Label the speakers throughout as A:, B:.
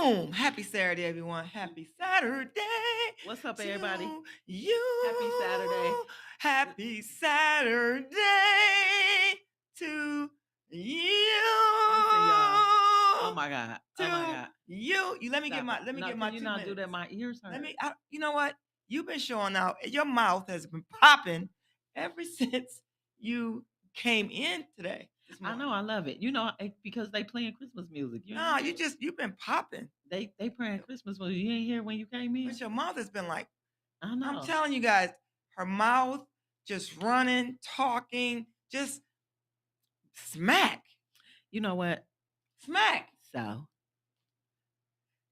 A: Boom! Happy Saturday, everyone. Happy Saturday
B: What's up, everybody?
A: to you.
B: Happy Saturday.
A: Happy Saturday to you.
B: Listen, y'all. Oh my God. Oh my
A: To
B: God.
A: you. You let me get
B: Stop
A: my
B: it.
A: let me
B: No,
A: get
B: can
A: my
B: you
A: two
B: not do that?
A: minutes.
B: My ears
A: Let
B: hurt.
A: me. You know what? You've been showing out. Your mouth has been popping ever since you came in today. This
B: I
A: morning.
B: know. I love it. Because they playing Christmas music. You
A: No,
B: ain't hear?
A: you've been popping.
B: They playing Christmas music. You ain't here when you came in?
A: But your mouth has been like,
B: I
A: I'm
B: know.
A: telling you guys, her mouth just running, talking, just smack,
B: You know what?
A: smack.
B: So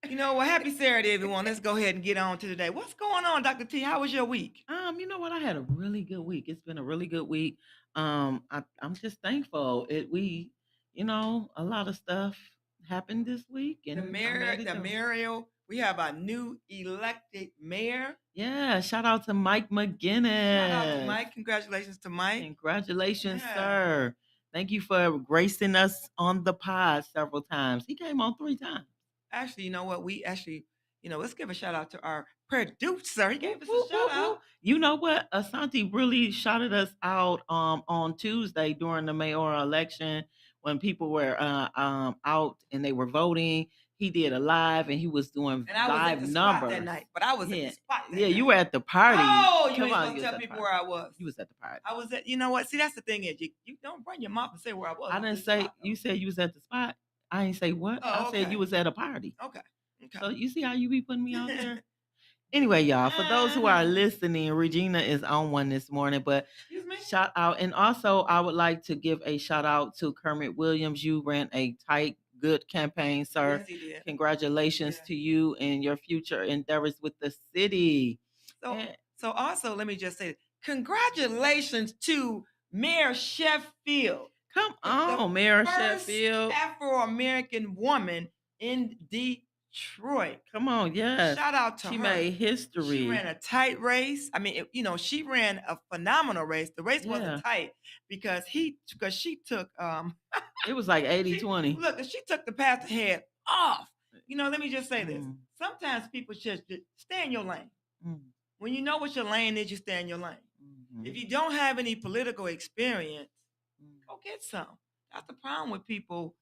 A: You know what? Happy Saturday, everyone. Let's go ahead and get on to today. What's going on, Dr. T? How was your week?
B: you know what? I had a really good week. It's been a really good week. I'm just thankful. A lot of stuff happened this week,
A: The
B: and I
A: mayor,
B: made it
A: the
B: through.
A: mayoral, we have a new elected mayor.
B: Yeah, shout out to Mike
A: Shout out to
B: McGinnis.
A: Mike. Congratulations to Mike.
B: Congratulations,
A: Yeah.
B: sir. Thank you for gracing us on the pod several times. He came on 3 times.
A: Actually, you know what? We actually, let's give a shout out to our producer. He gave
B: Whoop,
A: us a
B: whoop,
A: shout
B: whoop,
A: out.
B: whoop. You know what? Asante really shouted us out on Tuesday during the mayoral election when people were out and they were voting. He did a live and he was doing
A: And I was at
B: live
A: the spot that
B: numbers.
A: night. But I was at the
B: Yeah.
A: spot
B: Yeah,
A: that
B: you
A: night.
B: were at the party.
A: Oh, you
B: Come
A: ain't
B: on,
A: supposed
B: you
A: to
B: was
A: tell
B: at the
A: people
B: party.
A: where I was.
B: You was at the party.
A: I was at, you know what? See, that's the thing is you don't bring your mouth and say where I was.
B: I
A: I was
B: didn't
A: at the
B: say
A: spot
B: you
A: though.
B: said you was at the spot. I ain't say what. I
A: Oh,
B: said you
A: okay.
B: was at a party.
A: Okay.
B: So you see how you be putting me out there?
A: Okay.
B: Anyway, y'all, for those who are listening, Regina is on one this morning, but
A: Excuse me?
B: shout out. And also, I would like to give a shout out to Kermit Williams. You ran a tight, good campaign, sir.
A: Yes, he did.
B: Congratulations
A: Yeah.
B: to you and your future endeavors with the city.
A: So
B: And
A: so also let me just say congratulations to Mayor Sheffield.
B: come
A: The
B: on, Mayor
A: first
B: Sheffield.
A: Afro-American woman in Detroit.
B: Come on, yes.
A: Shout out to
B: She
A: her.
B: made
A: She
B: history.
A: ran a tight race. I mean, she ran a phenomenal race. The race wasn't
B: Yeah.
A: tight because she took
B: It was like 80
A: she
B: 20.
A: look she took the path ahead off. Let me just say this.
B: Mm,
A: Sometimes people just stay in your lane.
B: mm,
A: When you know what your lane is, you stay in your lane. If
B: mhm,
A: you don't have any political experience,
B: mm,
A: go get some. That's the problem with people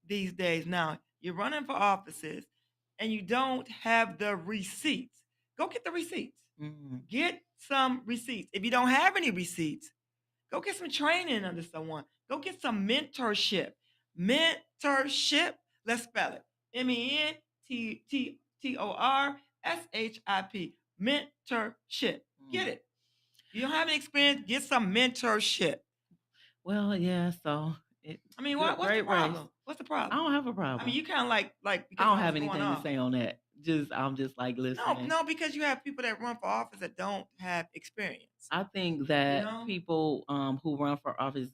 A: these days. Now, you're running for offices and you don't have the receipts. Go get the receipts.
B: mm.
A: Get some receipts. If you don't have any receipts, go get some training under someone. Go get some mentorship. Mentorship, let's spell it. MENTORSHIP. Mentorship. Get
B: Mm.
A: it. You don't have any experience, get some mentorship.
B: Well, yeah, so
A: I mean,
B: good,
A: what's the
B: great race.
A: problem? What's the
B: I
A: problem?
B: don't have a
A: I mean,
B: problem.
A: you kind of like
B: I
A: because
B: don't
A: I was
B: have
A: going
B: anything to
A: off.
B: say on that. I'm just like
A: No,
B: listening.
A: no, because you have people that run for office that don't have experience.
B: I think
A: You
B: that
A: know
B: people who run for office,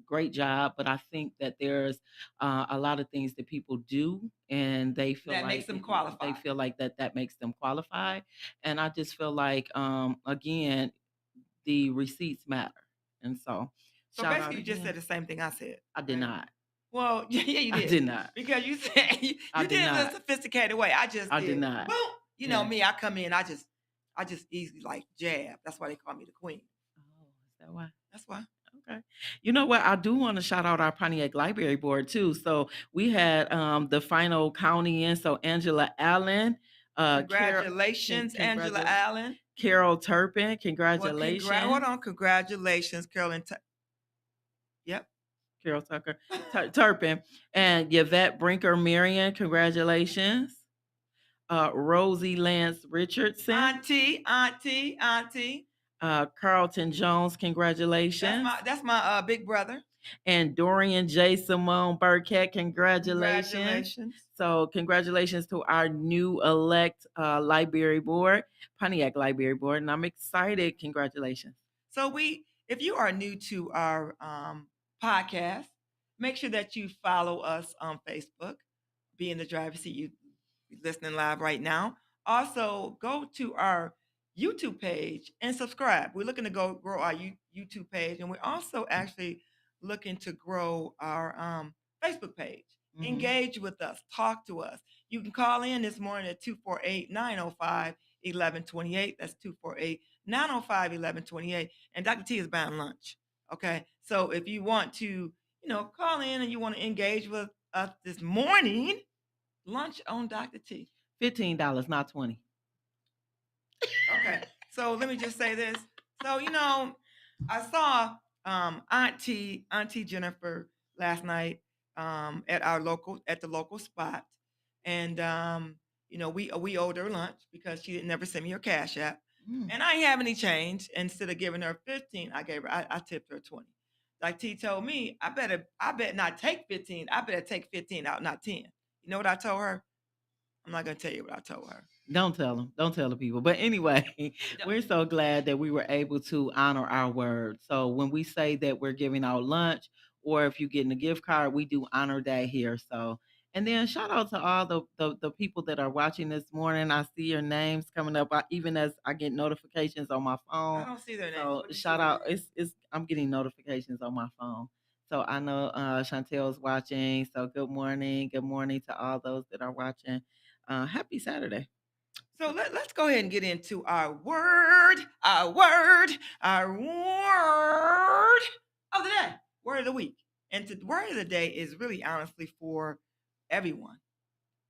B: great job, but I think that there's a lot of things that people do, and
A: that makes them
B: they
A: qualified.
B: feel like that makes them qualified, and I just feel like again the receipts matter, and so
A: So
B: shout out
A: basically, you just
B: again.
A: said the same thing I said,
B: I did
A: right?
B: not.
A: Well, yeah, you
B: I
A: did
B: did not.
A: because you said
B: I
A: you
B: did
A: did it in a
B: not.
A: sophisticated way. I just
B: I did
A: did.
B: not.
A: Boom. You know
B: Yeah.
A: me. I come in. I just easily like jab. That's why they call me the queen.
B: Oh, is that why?
A: That's why.
B: Okay. You know what? I do want to shout out our Pontiac Library Board too. So we had the final county in. So Angela Allen,
A: Congratulations, Angela Allen.
B: Carol Turpin,
A: Well,
B: congratulations.
A: hold on. Congratulations, Carolyn. Yep.
B: Carol Turpin, and Yvette Brinker Marion, congratulations. Rosie Lance Richardson,
A: Auntie.
B: Carlton Jones, congratulations.
A: That's my big brother.
B: And Dorian J. Simone Burkett, congratulations.
A: Congratulations.
B: So, congratulations to our new elect Library Board, Pontiac Library Board, and I'm excited. Congratulations.
A: So if you are new to our podcast, make sure that you follow us on Facebook. Be in the driver's seat. You listening live right now. Also, go to our YouTube page and subscribe. We're looking to grow our YouTube page, and we're also actually looking to grow our Facebook page.
B: Mhm.
A: Engage with us. Talk to us. You can call in this morning at 248-905-1128. That's 248-905-1128. And Dr. T is buying lunch. Okay. So if you want to, call in and you want to engage with us this morning, lunch on Dr. T.
B: $15, not 20.
A: Okay. So let me just say this. So, I saw Auntie Jennifer last night at the local spot. And we owed her lunch because she didn't never send me her cash app.
B: Mm.
A: And I ain't have any change. Instead of giving her 15, I tipped her 20. Like T told me, I bet not take 15. I better take 15 out, not 10. You know what I told her? I'm not gonna tell you what I told her.
B: Don't tell them. Don't tell the people. But anyway, we're so glad that we were able to honor our word. So when we say that we're giving out lunch, or if you're getting a gift card, we do honor that here. So, and then shout out to all the people that are watching this morning. I see your names coming up, even as I get notifications on my phone.
A: I don't see their names.
B: So
A: What do you see
B: shout
A: their
B: out.
A: names?
B: It's I'm getting notifications on my phone. So I know Chantel's watching. So good morning. Good morning to all those that are watching. Happy Saturday.
A: So let's go ahead and get into our word of the day, word of the week. And the word of the day is really honestly for everyone.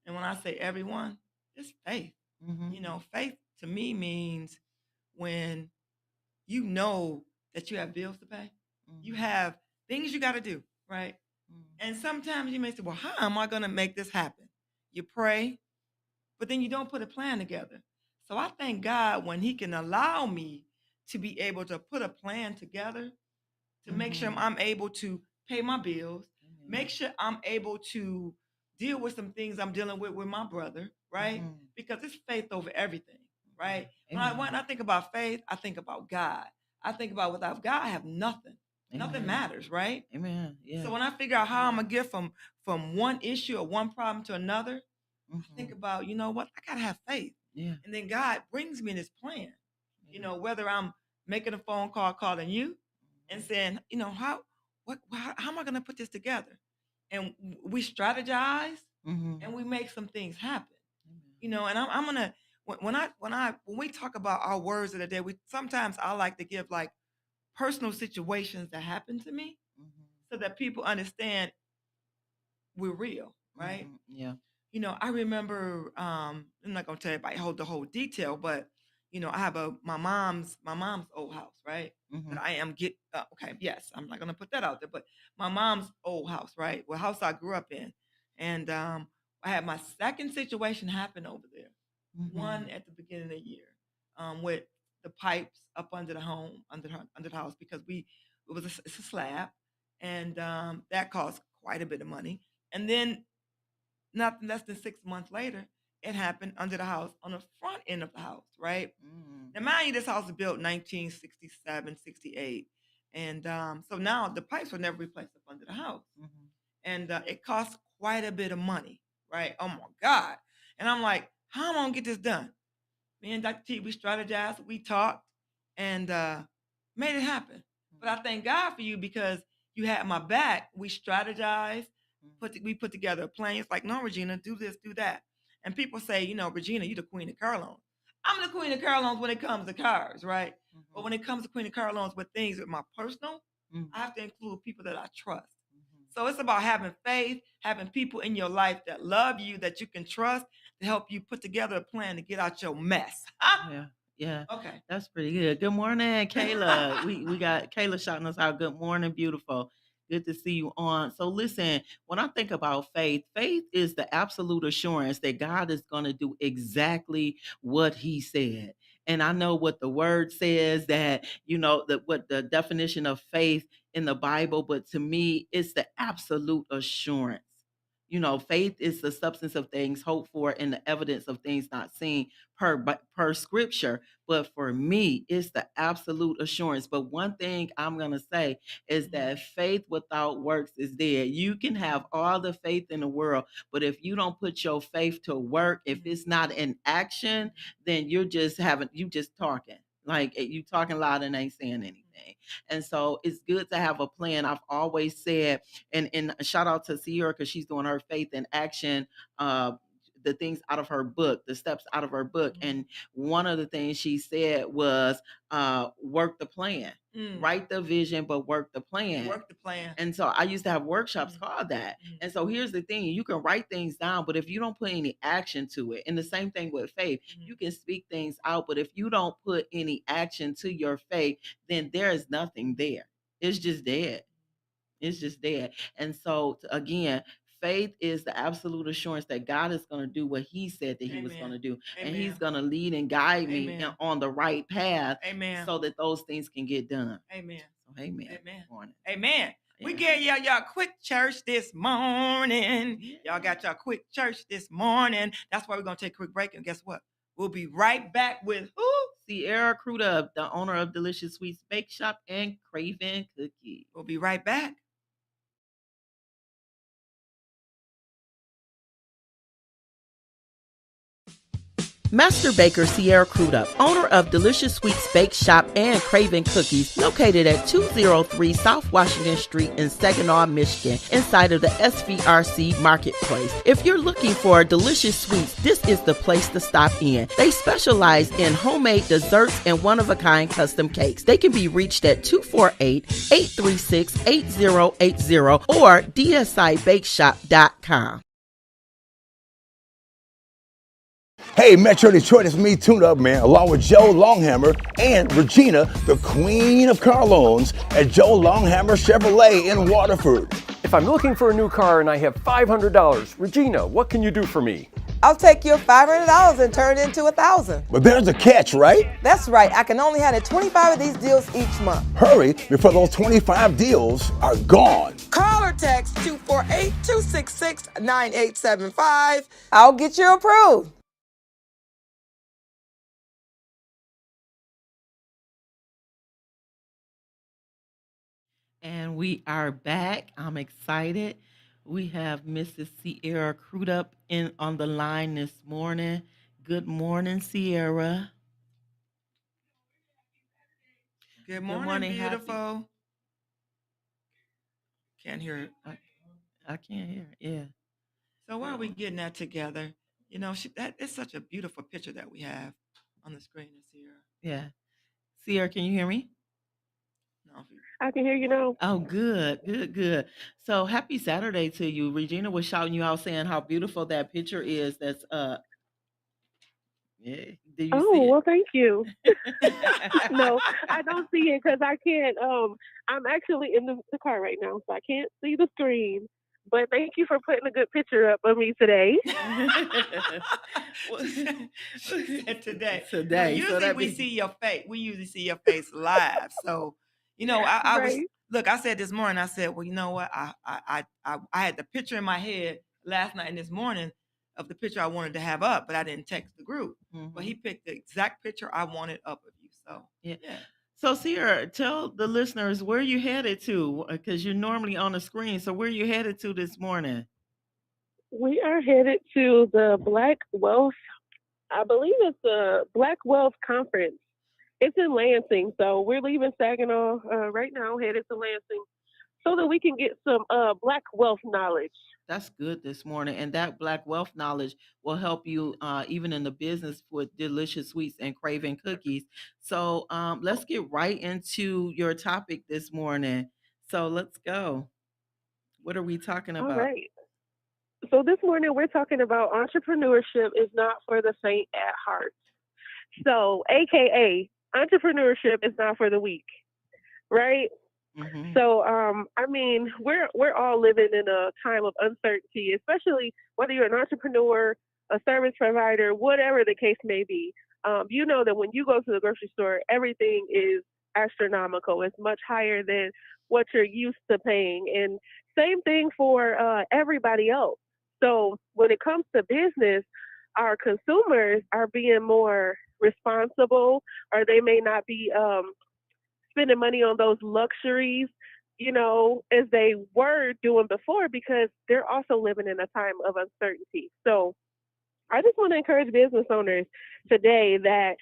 A: And when I say everyone, it's faith.
B: Mhm.
A: Faith to me means when you know that you have bills to pay, you
B: Mhm.
A: have things you got to do, right?
B: Mhm.
A: And sometimes you may say, well, how am I going to make this happen? You pray, but then you don't put a plan together. So I thank God when He can allow me to be able to put a plan together to make sure
B: Mhm.
A: I'm able to pay my bills, make
B: Amen.
A: sure I'm able to deal with some things I'm dealing with my brother, right?
B: Mhm.
A: Because it's faith over everything,
B: Mhm.
A: right? When
B: Amen.
A: I think about faith, I think about God. I think about without God, I have nothing. Nothing
B: Amen.
A: matters, right?
B: Amen.
A: So
B: Yeah.
A: when I figure out how I'm gonna get from one issue or one problem to another, I think
B: Mhm.
A: about, you know what, I gotta have faith.
B: Yeah.
A: And then God brings me this plan.
B: Yeah.
A: Whether I'm making a phone call, calling you and
B: Mhm.
A: saying, how am I gonna put this together? And we strategize
B: Mhm.
A: and we make some things happen.
B: Amen.
A: And I'm gonna when we talk about our words of the day, we sometimes I like to give like personal situations that happen to me
B: Mhm.
A: so that people understand we're real, right?
B: Mhm. Yeah.
A: I remember I'm not gonna tell everybody the whole detail, but I have my mom's old house, right? That
B: Mhm.
A: I am get okay, yes, I'm not gonna put that out there, but my mom's old house, right? Well, house I grew up in. And I had my second situation happen over there. One
B: Mhm.
A: at the beginning of the year, with the pipes up under the home, under the house, because it's a slab, and that cost quite a bit of money. And then not less than 6 months later, it happened under the house on the front end of the house, right?
B: Mhm.
A: Now, mind you, this house was built 1967, 68. And so now the pipes were never replaced up under the house.
B: Mhm.
A: And it cost quite a bit of money, right? Oh my God. And I'm like, how am I going to get this done? Me and Dr. T, we strategized, we talked, and made it happen. But I thank God for you because you had my back. We strategized, we put together a plan. It's like, no, Regina, do this, do that. And people say, Regina, you the queen of car loans. I'm the queen of car loans when it comes to cars, right? But when
B: Mhm.
A: it comes to queen of car loans with things with my personal,
B: Mhm.
A: I have to include people that I trust.
B: Mhm.
A: So it's about having faith, having people in your life that love you, that you can trust to help you put together a plan to get out your mess.
B: Yeah. Yeah.
A: Okay.
B: That's pretty good. Good morning, Kayla. We got Kayla shouting us out. Good morning, beautiful. Good to see you on. So listen, when I think about faith, faith is the absolute assurance that God is going to do exactly what he said. And I know what the word says that, that what the definition of faith in the Bible, but to me, it's the absolute assurance. Faith is the substance of things hoped for and the evidence of things not seen per scripture. But for me, it's the absolute assurance. But one thing I'm going to say is that
A: Mhm,
B: faith without works is dead. You can have all the faith in the world, but if you don't put your faith to work, if
A: mhm,
B: it's not in action, then you just talking. Like you talking loud and ain't saying anything. And so it's good to have a plan. I've always said, and shout out to Sierra because she's doing her faith in action, uh, the things out of her book, the steps out of her book.
A: Mhm.
B: And one of the things she said was work the plan. Write the vision, but work the plan.
A: Work the plan.
B: And so I used to have workshops called that. And so here's the thing, you can write things down, but if you don't put any action to it, and the same thing with faith, you can speak things out, but if you don't put any action to your faith, then there is nothing there. It's just dead. It's just dead. And so again, faith is the absolute assurance that God is going to do what he said that he was going to do. And he's going to lead and guide me on the right path so that those things can get done.
A: Amen.
B: So, amen.
A: Amen.
B: Morning.
A: Amen. We gave y'all quick church this morning. Y'all got y'all quick church this morning. That's why we're going to take a quick break. And guess what? We'll be right back with who?
B: Sierra Crudup, the owner of Delicious Sweets Bake Shop and Craven Cookies.
A: We'll be right back.
B: Master Baker Sierra Crudup, owner of Delicious Sweets Bake Shop and Craven Cookies, located at 203 South Washington Street in Saginaw, Michigan, inside of the SVRC Marketplace. If you're looking for delicious sweets, this is the place to stop in. They specialize in homemade desserts and one-of-a-kind custom cakes. They can be reached at 248-836-8080 or dsibakeshop.com.
C: Hey, Metro Detroit, it's me, Tune Up Man, along with Joe Longhammer and Regina, the queen of car loans at Joe Longhammer Chevrolet in Waterford.
D: If I'm looking for a new car and I have $500, Regina, what can you do for me?
E: I'll take your $500 and turn it into $1,000.
C: But there's a catch, right?
E: That's right. I can only handle 25 of these deals each month.
C: Hurry before those 25 deals are gone.
E: Call or text 248-266-9875. I'll get you approved.
B: And we are back. I'm excited. We have Mrs. Sierra Crudup on the line this morning. Good morning, Sierra.
A: Good morning, beautiful. Can't hear it.
B: I can't hear it. Yeah.
A: So while we getting that together, you know, that is such a beautiful picture that we have on the screen, Sierra.
B: Yeah. Sierra, can you hear me?
A: No.
F: I can hear you now.
B: Oh, good, good, good. So happy Saturday to you. Regina was shouting you out saying how beautiful that picture is. That's yeah. Did you see it?
F: Well, thank you. No, I don't see it because I can't. I'm actually in the car right now, so I can't see the screen. But thank you for putting a good picture up of me today.
A: Today.
B: Today.
A: Usually
B: So
A: we see your face. We usually see your face live. So, you know, I was look. I said this morning. I said, well, you know what? I had the picture in my head last night and this morning of the picture I wanted to have up, but I didn't text the group. But he picked the exact picture I wanted up of you. So
B: yeah. So Sierra, tell the listeners where you headed to, because you're normally on the screen. So where you headed to this morning?
F: We are headed to the Black Wealth. I believe it's the Black Wealth Conference. It's in Lansing, so we're leaving Saginaw right now, headed to Lansing, so that we can get some Black wealth knowledge.
B: That's good this morning. And that Black wealth knowledge will help you even in the business with Delicious Sweets and Craven Cookies. So let's get right into your topic this morning. So let's go. What are we talking about?
F: All right. So this morning we're talking about entrepreneurship is not for the faint at heart. So AKA entrepreneurship is not for the weak, right?
B: Mm-hmm.
F: So, I mean, we're all living in a time of uncertainty, especially whether you're an entrepreneur, a service provider, whatever the case may be. You know that when you go to the grocery store, everything is astronomical. It's much higher than what you're used to paying. And same thing for everybody else. So when it comes to business, our consumers are being more responsible, or they may not be spending money on those luxuries, you know, as they were doing before, because they're also living in a time of uncertainty. So I just want to encourage business owners today that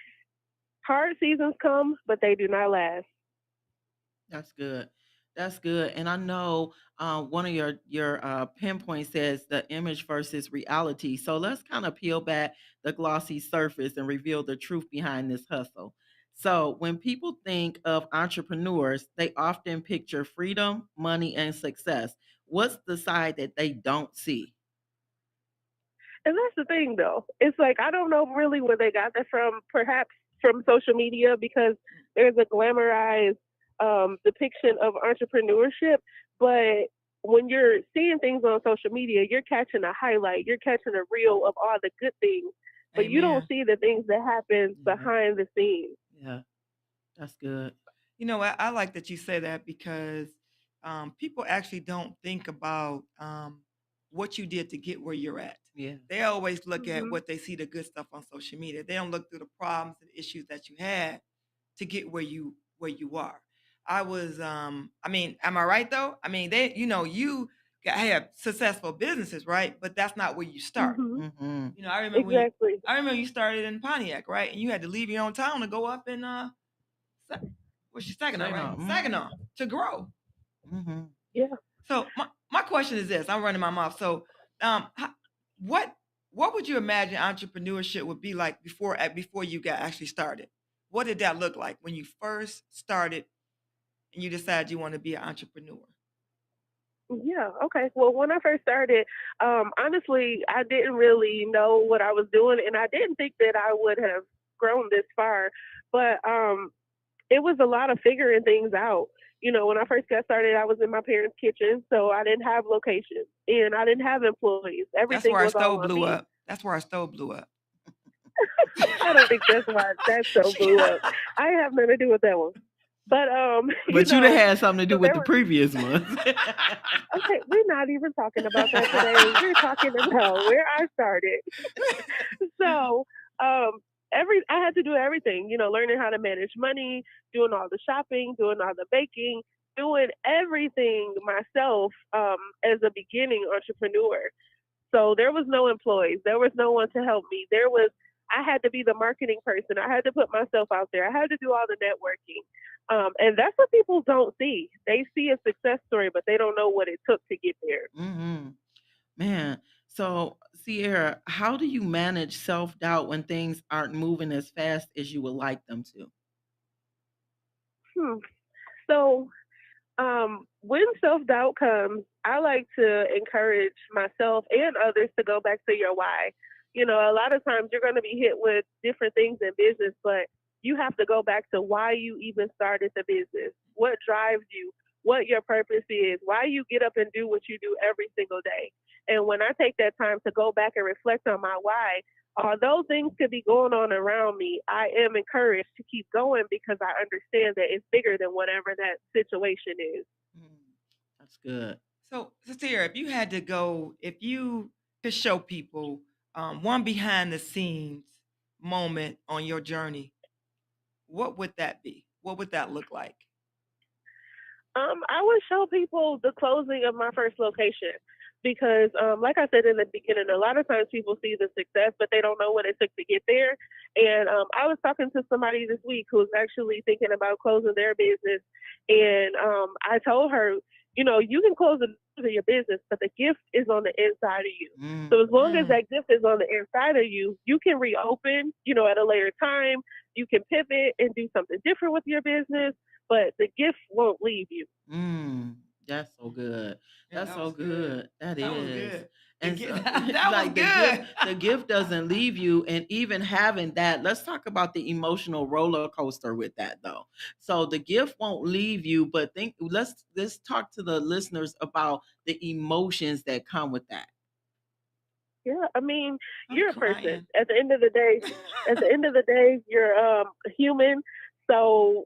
F: Hard seasons come, but they do not last.
B: That's good. That's good. And I know one of your pinpoint says the image versus reality. So let's kind of peel back the glossy surface and reveal the truth behind this hustle. So when people think of entrepreneurs, they often picture freedom, money, and success. What's the side that they don't see?
F: And that's the thing, though. It's like I don't know really where they got that from. Perhaps from social media because there's a glamorized depiction of entrepreneurship. But when you're seeing things on social media, you're catching a highlight. You're catching a reel of all the good things, but you don't
A: Amen.
F: see the things that happen
B: Yeah,
F: behind the scenes.
B: yeah, that's good.
A: You know, I like that you say that because people actually don't think about what you did to get where you're at.
B: Yeah.
A: They always look at
F: Hmm.
A: what they see the good stuff on social media. They don't look through the problems and issues that you had to get where you are. I mean, am I right though? I mean, you have successful businesses, right? But that's not where you start.
F: Hmm.
B: Mm-hmm.
A: I remember
F: Exactly.
A: you started in Pontiac, right? And you had to leave your own town to go up in Sa- what's your Saginaw,
B: Say
A: right?
B: no.
A: Saginaw to grow.
B: Mm-hmm.
F: Yeah.
A: So my question is this: I'm running my mouth. So, how, what what would you imagine entrepreneurship would be like before you got actually started? What did that look like when you first started and you decided you want to be an entrepreneur?
F: Yeah, okay. Well, when I first started, honestly, I didn't really know what I was doing, and I didn't think that I would have grown this far. But it was a lot of figuring things out. When I first got started, I was in my parents' kitchen, so I didn't have locations and I didn't have employees.
A: That's
F: Everything
A: where our
F: was all
A: stove
F: on
A: blew
F: me.
A: up. That's where our stove blew up.
F: I don't think that's why that so blew up. I have nothing to do with that one. But
B: But you'd have had something to
F: so
B: do with
F: there
B: the
F: was
B: previous ones.
F: okay. We're not even talking about that today. We're talking about where I started. So um I had to do everything, learning how to manage money, doing all the shopping, doing all the baking, doing everything myself as a beginning entrepreneur. So there was no employees, there was no one to help me. I had to be the marketing person. I had to put myself out there. I had to do all the networking. And that's what people don't see. They see a success story, but they don't know what it took to get there.
B: Mm-hmm. Man, so Sierra, how do you manage self-doubt when things aren't moving as fast as you would like them to?
F: Hmm. So when self doubt comes, I like to encourage myself and others to go back to your why. A lot of times you're going to be hit with different things in business, but you have to go back to why you even started the business, what drives you, what your purpose is, why you get up and do what you do every single day. And when I take that time to go back and reflect on my why, although things could be going on around me, I am encouraged to keep going because I understand that it's bigger than whatever that situation is.
B: Mm, that's good.
A: So, Sarah, if you could show people one behind the scenes moment on your journey, what would that be? What would that look like?
F: I would show people the closing of my first location because, like I said in the beginning, a lot of times people see the success, but they don't know what it took to get there. And I was talking to somebody this week who's actually thinking about closing their business, and I told her, you can close your business, but the gift is on the inside of you. So as long as
A: Mm.
F: that gift is on the inside of you, you can reopen, at a later time. You can pivot and do something different with your business, but the gift won't leave you.
B: Mm, that's so good.
A: Yeah,
B: That's
A: that
B: so
A: was good.
B: good. That
A: That was
B: is.
A: good.
B: And so
A: That was
B: like the
A: good.
B: gift doesn't leave you. And even having that, let's talk about the emotional roller coaster with that though. So the gift won't leave you, but let's talk to the listeners about the emotions that come with that.
F: Yeah, I mean,
A: I'm
F: you're a person.
A: crying.
F: At the end of the day, you're human. So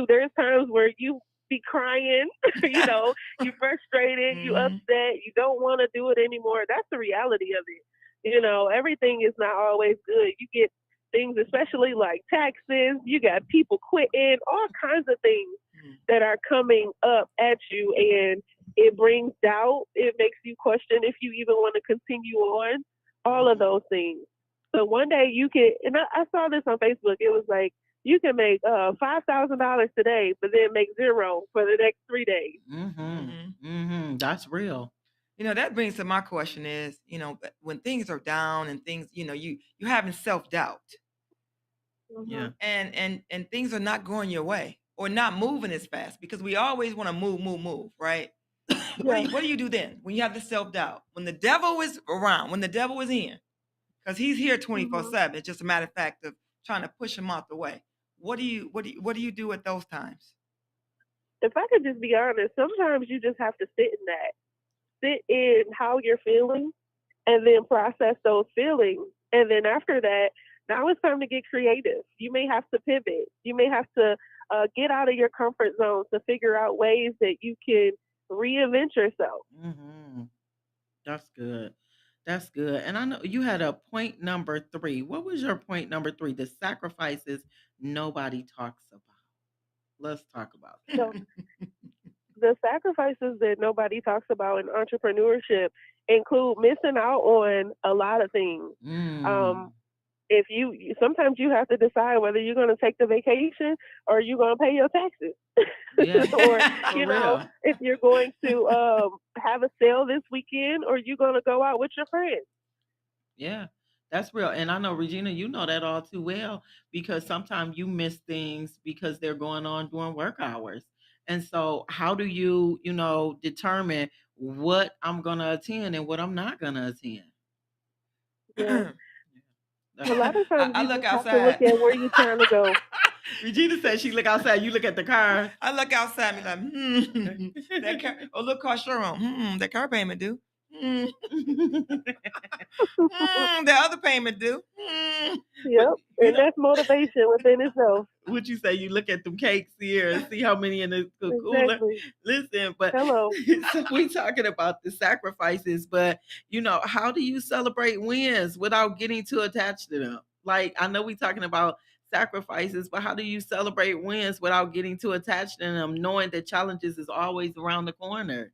F: there's times where you be crying, you're frustrated, you
A: Hmm.
F: upset, you don't want to do it anymore. That's the reality of it. Everything is not always good. You get things, especially like taxes. You got people quitting, all kinds of things that are coming up at you, and it brings doubt. It makes you question if you even want to continue on, all of
A: Hmm.
F: those things. So one day you can, and I saw this on Facebook. It was like You can make $5,000 today, but then make zero for the next 3 days.
B: That's real.
A: That brings to my question is, when things are down and things, you're having self-doubt
B: Yeah.
A: and things are not going your way or not moving as fast because we always want to move, right?
F: Yeah.
A: What do you do then when you have the self-doubt? When the devil is around, when the devil is in, because he's here 24/7. It's just a matter of fact of trying to push him out the way. What do you do at those times?
F: If I could just be honest, sometimes you just have to sit in how you're feeling, and then process those feelings. And then after that, now it's time to get creative. You may have to pivot. You may have to get out of your comfort zone to figure out ways that you can reinvent yourself.
B: hmm That's good. That's good. And I know you had a point number 3. What was your point number 3? The sacrifices nobody talks about. Let's talk about that.
F: So the sacrifices that nobody talks about in entrepreneurship include missing out on a lot of things.
B: Mm.
F: Um, if sometimes you have to decide whether you're going to take the vacation or you're going to pay your taxes.
B: Yeah,
F: Or
B: for real.
F: if you're going to have a sale this weekend or you're going to go out with your friends.
B: Yeah, that's real. And I know, Regina, you know that all too well because sometimes you miss things because they're going on during work hours. And so, how do you, determine what I'm going to attend and what I'm not going to attend?
F: Yeah.
B: That's
F: A lot of
A: I,
F: times
A: I
F: you
A: look
F: just have to look
A: outside.
F: at where you're trying to go.
B: Regina said she look outside, you look at the car.
A: I look outside and be like, that car, oh, look, car showroom. That car payment due. That other payment due.
F: Yep.
B: You
F: And
B: know,
F: that's motivation within itself.
B: what you say? You look at them cakes here and see how many in the cooler.
F: Exactly.
B: Listen, but
F: Hello.
B: so we talking about the sacrifices, but how do you celebrate wins without getting too attached to them? Like I know we talking about sacrifices, but how do you celebrate wins without getting too attached to them, knowing that challenges is always around the corner?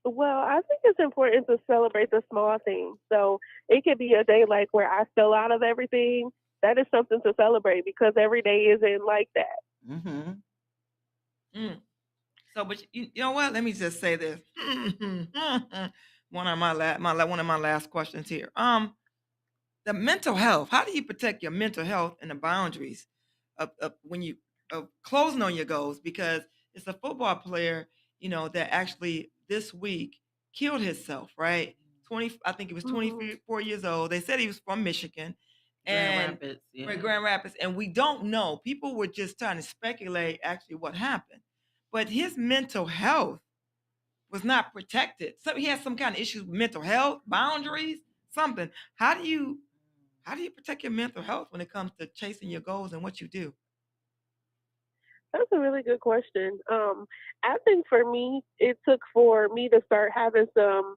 F: Well, I think it's important to celebrate the small things. So it could be a day like where I fell out of everything. That is something to celebrate because every day isn't like that.
B: Mm-hmm.
A: Mm. So, but you know what? Let me just say this. One of my last questions here. The mental health. How do you protect your mental health and the boundaries of when you of closing on your goals? Because it's a football player, that actually this week killed himself. Right, 20. I think he was
F: Hmm.
A: 24 years old. They said he was from Michigan,
B: Grand
A: and
B: Rapids,
A: right,
B: yeah.
A: Grand Rapids, and we don't know. People were just trying to speculate actually what happened, but his mental health was not protected. So he has some kind of issues with mental health, boundaries, something. How do you protect your mental health when it comes to chasing your goals and what you do?
F: That's a really good question. I think for me, it took for me to start having some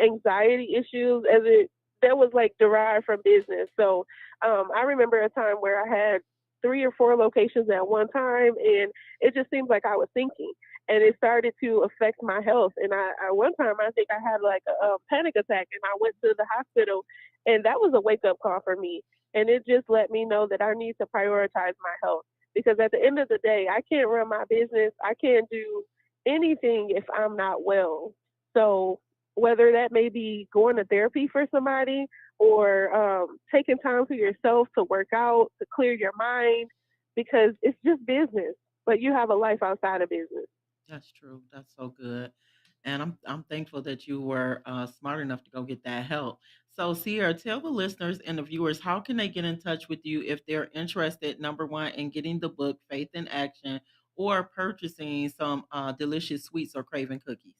F: anxiety issues as it that was like derived from business. So I remember a time where I had 3 or 4 locations at one time, and it just seems like I was sinking, and it started to affect my health. And one time I think I had like a panic attack, and I went to the hospital, and that was a wake up call for me. And it just let me know that I need to prioritize my health because at the end of the day, I can't run my business. I can't do anything if I'm not well. So whether that may be going to therapy for somebody or taking time for yourself to work out, to clear your mind, because it's just business, but you have a life outside of business.
B: That's true. That's so good. And I'm thankful that you were smart enough to go get that help. So Sierra, tell the listeners and the viewers how can they get in touch with you if they're interested, number one, in getting the book Faith in Action or purchasing some delicious sweets or craving cookies.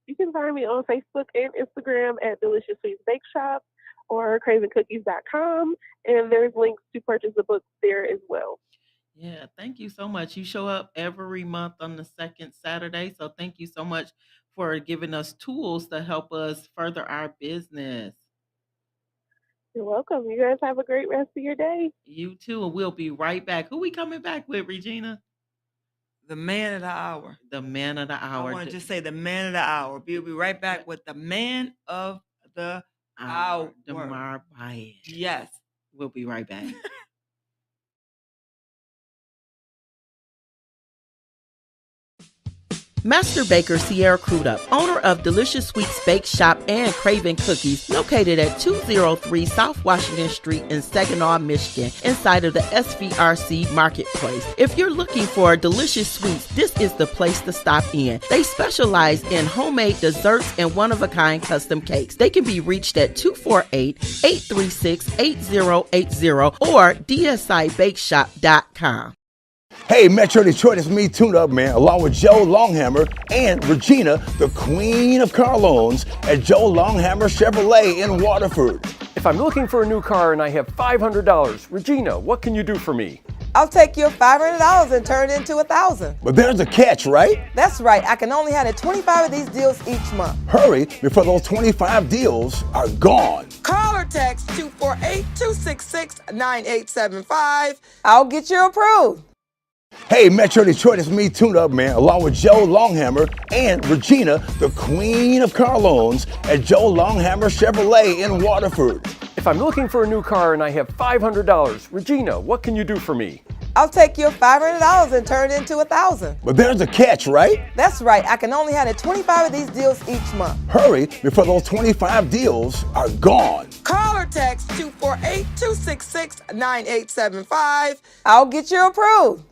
F: You can find me on Facebook and Instagram at Delicious Sweets Bake Shop or cravingcookies.com, and there's links to purchase the book there as well.
B: Yeah, thank you so much. You show up every month on the second Saturday. So thank you so much for giving us tools to help us further our business.
F: You're welcome. You guys have a great rest of your day.
B: You too. And we'll be right back. Who we coming back with, Regina?
A: The man of the hour.
B: The man of the
A: I
B: hour.
A: want to just say the man of the hour. We'll be right back with the man of the
B: Hour.
A: hour.
B: Damar Bayes.
A: Yes.
B: We'll be right back. Master Baker Sierra Crudup, owner of Delicious Sweets Bake Shop and Craven Cookies, located at 203 South Washington Street in Saginaw, Michigan, inside of the SVRC Marketplace. If you're looking for delicious sweets, this is the place to stop in. They specialize in homemade desserts and one-of-a-kind custom cakes. They can be reached at 248-836-8080 or dsibakeshop.com.
C: Hey, Metro Detroit, it's me, Tune Up Man, along with Joe Longhammer and Regina, the Queen of Car Loans at Joe Longhammer Chevrolet in Waterford.
D: If I'm looking for a new car and I have $500, Regina, what can you do for me?
E: I'll take your $500 and turn it into $1,000.
C: But there's a catch, right?
E: That's right. I can only handle 25 of these deals each month.
C: Hurry before those 25 deals are gone.
E: Call or text 248-266-9875. I'll get you approved.
C: Hey, Metro Detroit, it's me, Tune Up Man, along with Joe Longhammer and Regina, the Queen of Car Loans at Joe Longhammer Chevrolet in Waterford.
D: If I'm looking for a new car and I have $500, Regina, what can you do for me?
E: I'll take your $500 and turn it into $1,000.
C: But there's a catch, right?
E: That's right. I can only handle 25 of these deals each month.
C: Hurry before those 25 deals are gone.
E: Call or text 248-266-9875. I'll get you approved.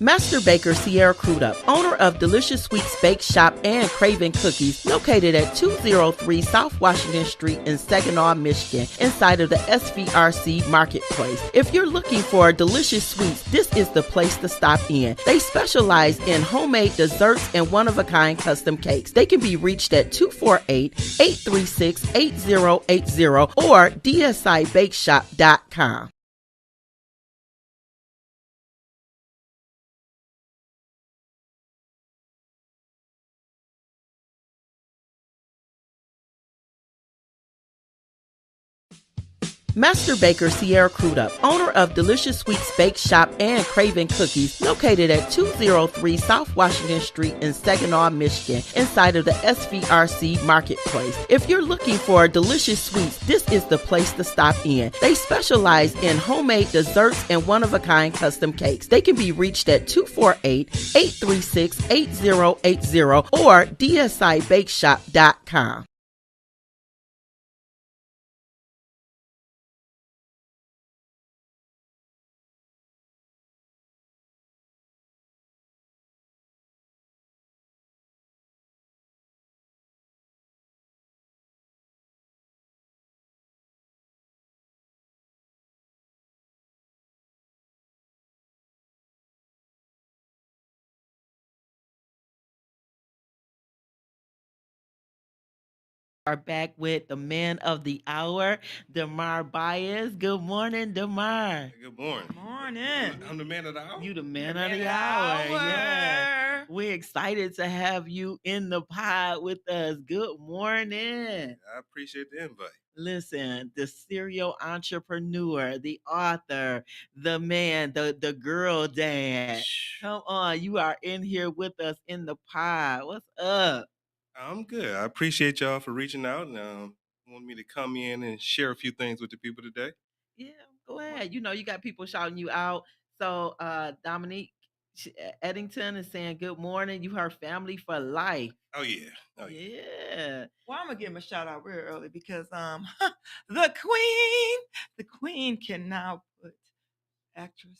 B: Master Baker Sierra Crudup, owner of Delicious Sweets Bake Shop and Craven Cookies, located at 203 South Washington Street in Saginaw, Michigan, inside of the SVRC Marketplace. If you're looking for delicious sweets, this is the place to stop in. They specialize in homemade desserts and one-of-a-kind custom cakes. They can be reached at 248-836-8080 or dsibakeshop.com. Master Baker Sierra Crudup, owner of Delicious Sweets Bake Shop and Craven Cookies, located at 203 South Washington Street in Saginaw, Michigan, inside of the SVRC Marketplace. If you're looking for delicious sweets, this is the place to stop in. They specialize in homemade desserts and one-of-a-kind custom cakes. They can be reached at 248-836-8080 or dsibakeshop.com. Are back with the man of the hour, Demar Baez. Good morning, Demar.
G: Good morning.
A: Morning.
G: I'm the man of the hour.
B: You the man
A: The
B: of
A: man
B: the
A: of the
B: hour. Yeah.
A: hour.
B: We're excited to have you in the pod with us. Good morning.
G: I appreciate the invite.
B: Listen, the serial entrepreneur, the author, the man, the girl dad. Come on, you are in here with us in the pod. What's up?
G: I'm good. I appreciate y'all for reaching out and want me to come in and share a few things with the people today.
B: Yeah, go ahead. You know, you got people shouting you out. So Dominique Eddington is saying good morning. You her family for life.
G: Oh yeah. Oh yeah.
B: Yeah.
A: Well, I'm gonna give him a shout out real early because the queen can now put actress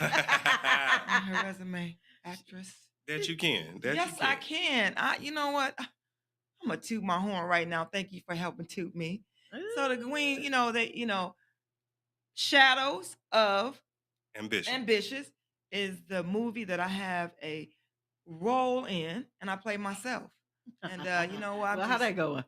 A: on her resume. Actress.
G: That you can. That
A: Yes,
G: you can.
A: I can. You know what? I'm gonna toot my horn right now. Thank you for helping toot me. So the queen, Shadows of
G: Ambition.
A: Ambitious is the movie that I have a role in, and I play myself. And you know what?
B: Well, how that going?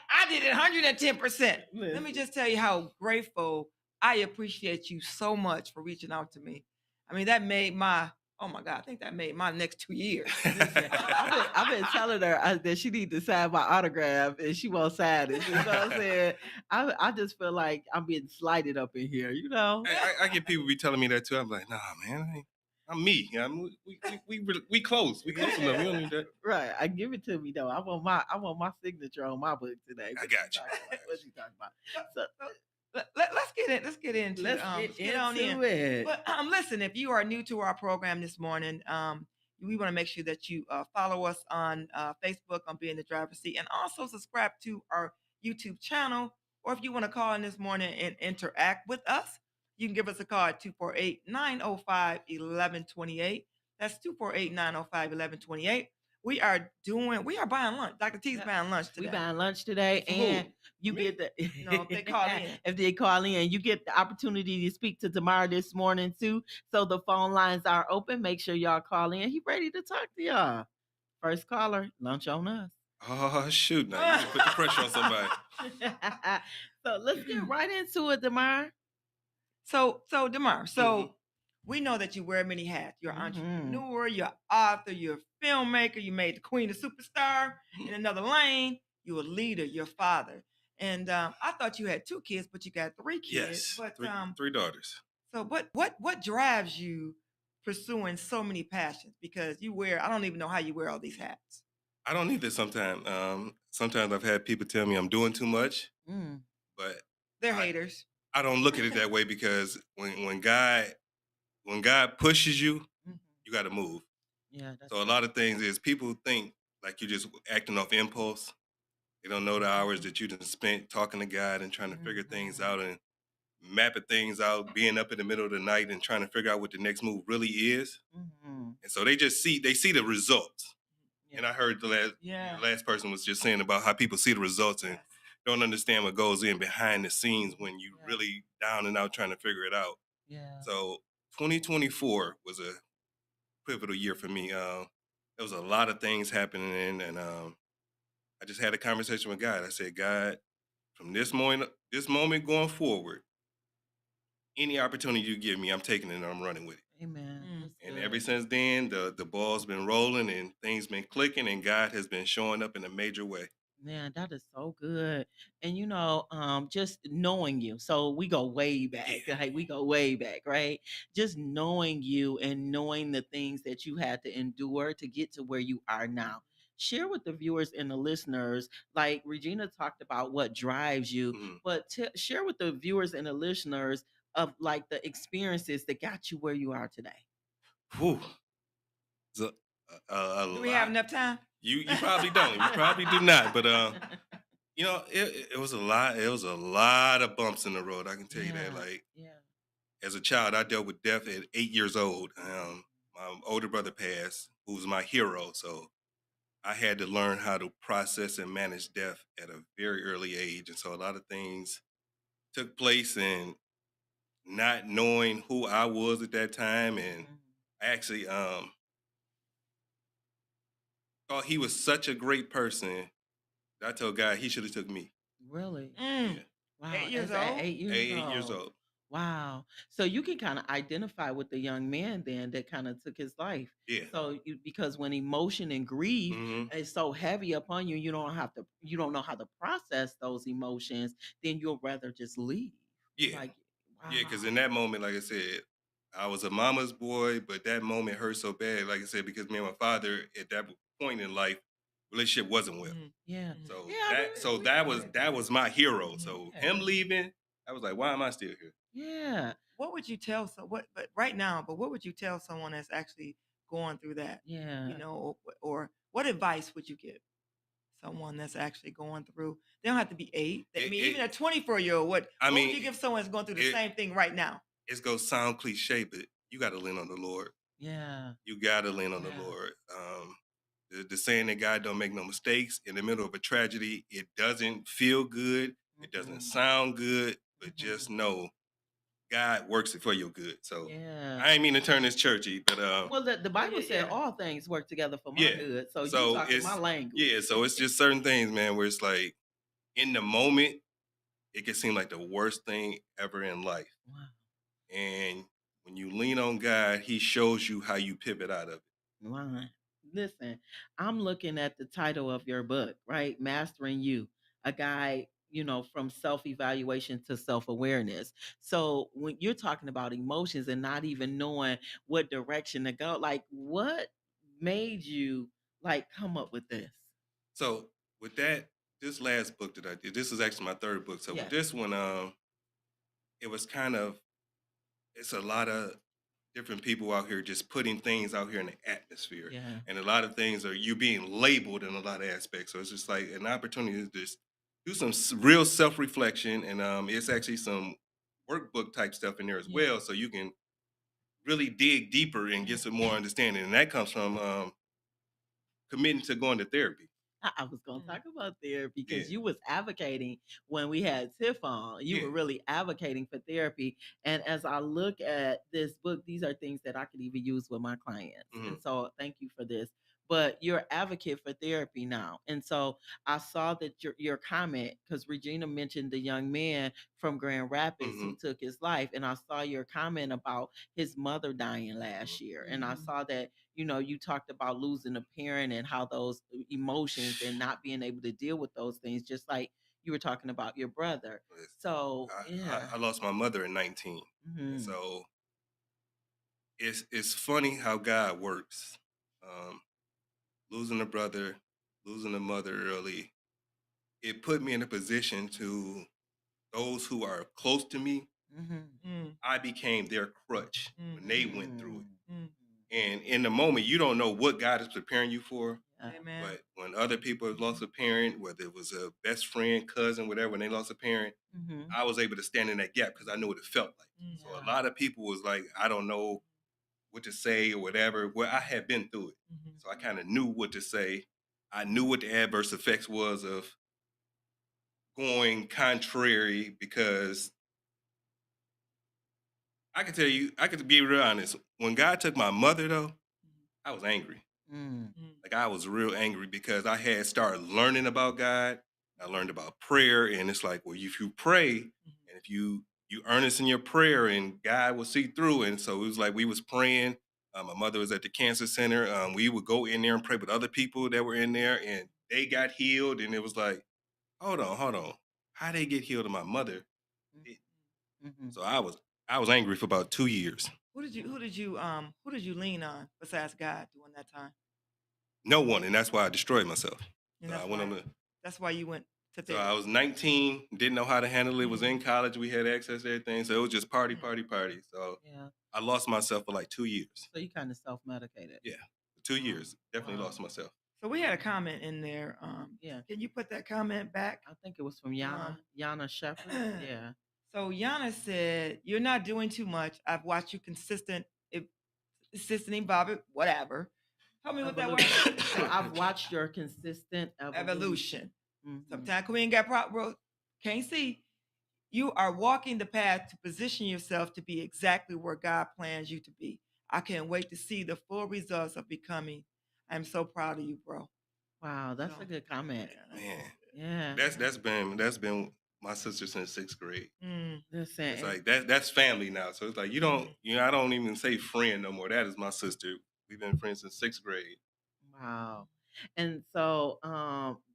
A: I did it 110%. Let me just tell you how grateful I appreciate you so much for reaching out to me. I mean, that made my I think that made my next 2 years.
B: Listen, I've been telling her that she need to sign my autograph and she won't sign it. You know what I'm saying? I just feel like I'm being slighted up in here, you know?
G: I get people be telling me that too. I'm like, nah, man. I'm me. We close. We close enough. We don't need that.
B: Right. I give it to me though. I want my signature on my book today.
G: I
B: What
G: got you.
B: talking about? What you talking about?
A: So,
B: So
A: let's get in. Let's get into.
B: let's get
A: on in.
B: into it.
A: But listen, if you are new to our program this morning, we want to make sure that you follow us on Facebook on Being the Driver's Seat, and also subscribe to our YouTube channel. Or if you want to call in this morning and interact with us, you can give us a call at 248-905-1128. That's 248-905-1128. We are buying lunch. Dr. T's
B: Yeah.
A: buying lunch
B: We
A: today.
B: buying lunch today,
G: For
B: and
G: who?
B: you
G: Me?
B: get the
A: No, if they call in.
B: if they call in, you get the opportunity to speak to Damar this morning too. So the phone lines are open. Make sure y'all call in. He ready to talk to y'all. First caller, lunch on us.
G: Oh shoot! Now you put the pressure on somebody.
B: So let's get right into it, Damar.
A: So Damar,
G: Mhm.
A: we know that you wear many hats. You're an
B: Mhm.
A: entrepreneur, you're an author, you're a filmmaker, you made the Queen a superstar in another lane, you're a leader, you're a father. And I thought you had 2 kids, but you got 3 kids.
G: Yes.
A: But
G: Three daughters.
A: so what drives you pursuing so many passions? Because I don't even know how you wear all these hats.
G: I don't need this sometimes. Sometimes I've had people tell me I'm doing too much,
B: Mm.
G: but
A: They're
G: I,
A: haters.
G: I don't look at it that way because when God pushes you,
B: Mhm.
G: you got to move.
B: Yeah, that's
G: So a lot of things is people think like you're just acting off impulse. They don't know the hours that you done spent talking to God and trying to figure things
B: Mhm.
G: out and mapping things out, being up in the middle of the night and trying to figure out what the next move really is.
B: Mhm.
G: And so they see the results.
B: Yeah.
G: And I heard the
A: Yeah.
G: last person was just saying about how people see the results and
A: Yes.
G: don't understand what goes in behind the scenes when you
B: Yeah.
G: really down and out trying to figure it out.
B: Yeah.
G: So 2024 was a pivotal year for me. There was a lot of things happening, and I just had a conversation with God. I said, God, from this moment going forward, any opportunity you give me, I'm taking it and I'm running with it.
B: Amen.
A: Mm.
B: That's
G: And
B: good.
G: ever since then, the ball's been rolling and things been clicking, and God has been showing up in a major way.
B: Man, that is so good. And just knowing you. So we go way back.
G: Yeah.
B: Like we go way back, right? Just knowing you and knowing the things that you had to endure to get to where you are now. Share with the viewers and the listeners, like Regina talked about what drives you,
G: Mhm.
B: but share with the viewers and the listeners of like the experiences that got you where you are today.
G: Whew. It's a
A: Do we have
G: lot.
A: enough time?
G: You probably don't. You probably do not. But it was a lot. It was a lot of bumps in the road. I can tell you that.
B: Yeah,
G: Like
B: yeah.
G: as a child, I dealt with death at 8 years old. My older brother passed, who was my hero. So I had to learn how to process and manage death at a very early age. And so a lot of things took place and not knowing who I was at that time. And
B: Mhm.
G: I actually thought he was such a great person that I told God he should have took me.
B: Really?
A: Mm.
G: Yeah.
B: Wow.
A: 8 years
B: At
A: old?
B: 8 years
G: 8 years
B: old.
G: old.
B: Wow. So you can kind of identify with the young man then that kind of took his life.
G: Yeah.
B: So because when emotion and grief
G: Hmm.
B: is so heavy upon you, you don't know how to process those emotions, then you'll rather just leave.
G: Yeah.
B: Like,
G: Yeah. Because
B: wow.
G: in that moment, like I said, I was a mama's boy, but that moment hurt so bad, like I said, because me and my father at that point in life, relationship wasn't well.
A: Mhm.
B: Yeah.
A: Mhm.
G: So
B: Yeah,
G: that was my hero.
A: Mhm.
G: So
B: yeah.
G: him leaving, I was like, why am I still here?
B: Yeah.
A: What would you tell but right now, but what would you tell someone that's actually going through that?
B: Yeah.
A: Or what advice would you give someone that's actually going through? They don't have to be 8. I
G: It,
A: mean, even
G: it
A: a 24-year-old,
G: I
A: what would
G: mean,
A: you give someone that's going through the
G: it,
A: same thing right now?
G: it's gonna sound cliche, but you got to lean on the Lord.
B: Yeah.
G: You got to lean on the
B: Yeah.
G: Lord. The saying that God don't make no mistakes in the middle of a tragedy, it doesn't feel good. It doesn't
B: Mhm.
G: sound good, but
B: Mhm.
G: just know God works it for your good. So
B: Yeah.
G: I ain't mean to turn this churchy, but
B: Well, the Bible
A: yeah,
B: said
A: yeah.
B: all things work together for my
G: yeah.
B: good. So you
G: So
B: talking my language.
G: so it's just certain things, man, where it's like in the moment, it can seem like the worst thing ever in life.
B: Wow.
G: And when you lean on God, He shows you how you pivot out of it.
B: Wow. Listen, I'm looking at the title of your book, right? Mastering You. A guide, from self-evaluation to self-awareness. So when you're talking about emotions and not even knowing what direction to go, like what made you like come up with this?
G: So with that, this last book that I did, this is actually my third book. So with
B: Yes.
G: this one, it was kind of, it's a lot of different people out here just putting things out here in the atmosphere.
B: Yeah.
G: And a lot of things are you being labeled in a lot of aspects. So it's just like an opportunity to just do some real self-reflection. And it's actually some workbook type stuff in there as
B: Yeah.
G: well. So you can really dig deeper and get some more understanding. And that comes from committing to going to therapy.
B: I was gonna talk about therapy
G: Yeah.
B: because you was advocating when we had Tiff on. You
G: Yeah.
B: were really advocating for therapy. And as I look at this book, these are things that I could even use with my clients. And so thank you for this. But you're an advocate for therapy now. And so I saw that your comment, because Regina mentioned the young man from Grand Rapids who took his life. And I saw your comment about his mother dying last year. And I saw that you talked about losing a parent and how those emotions and not being able to deal with those things, just like you were talking about your brother. So
G: I lost my mother in 19. And so it's funny how God works. Losing a brother, losing a mother early, it put me in a position to those who are close to me. I became their crutch when they went through it. And in the moment, you don't know what God is preparing you for.
A: Amen.
G: But when other people have lost a parent, whether it was a best friend, cousin, whatever, when they lost a parent, I was able to stand in that gap because I knew what it felt like. So a lot of people was like, I don't know what to say or whatever. Well, I had been through it. So I kind of knew what to say. I knew what the adverse effects was of going contrary because I can tell you, I could be real honest. When God took my mother though, I was angry. Like I was real angry because I had started learning about God. I learned about prayer, and it's like, well, if you pray and if you earnest in your prayer, and God will see through. And so it was like we was praying. My mother was at the cancer center. We would go in there and pray with other people that were in there, and they got healed. And it was like, hold on, how they get healed? And my mother. So I was angry for about 2 years.
A: Who did you lean on besides God during that time?
G: No one, and that's why I destroyed myself.
A: And
G: So I went on the.
A: that's why you went to
G: So
A: therapy.
G: I was 19, didn't know how to handle it. Was in college, we had access to everything, so it was just party. So
B: yeah.
G: I lost myself for like 2 years.
B: So you kind of self-medicated.
G: Yeah, 2 years, definitely lost myself.
A: So we had a comment in there.
B: Yeah.
A: Can you put that comment back?
B: I think it was from Yana Shepherd. Yeah.
A: So Yana said, "You're not doing too much. I've watched you consistent evolve, whatever. Help me with that word.
B: So I've watched your consistent
A: Evolution.
B: Mhm.
A: Sometimes we ain't got bro, can't see. You are walking the path to position yourself to be exactly where God plans you to be. I can't wait to see the full results of becoming. I'm so proud of you, bro."
B: Wow, that's a good comment.
G: Man,
B: Yeah.
G: that's been my sister since 6th grade.
B: Listen,
G: It's like that's family now. So it's like you don't, I don't even say friend no more. That is my sister. We've been friends since 6th grade.
B: wow. And so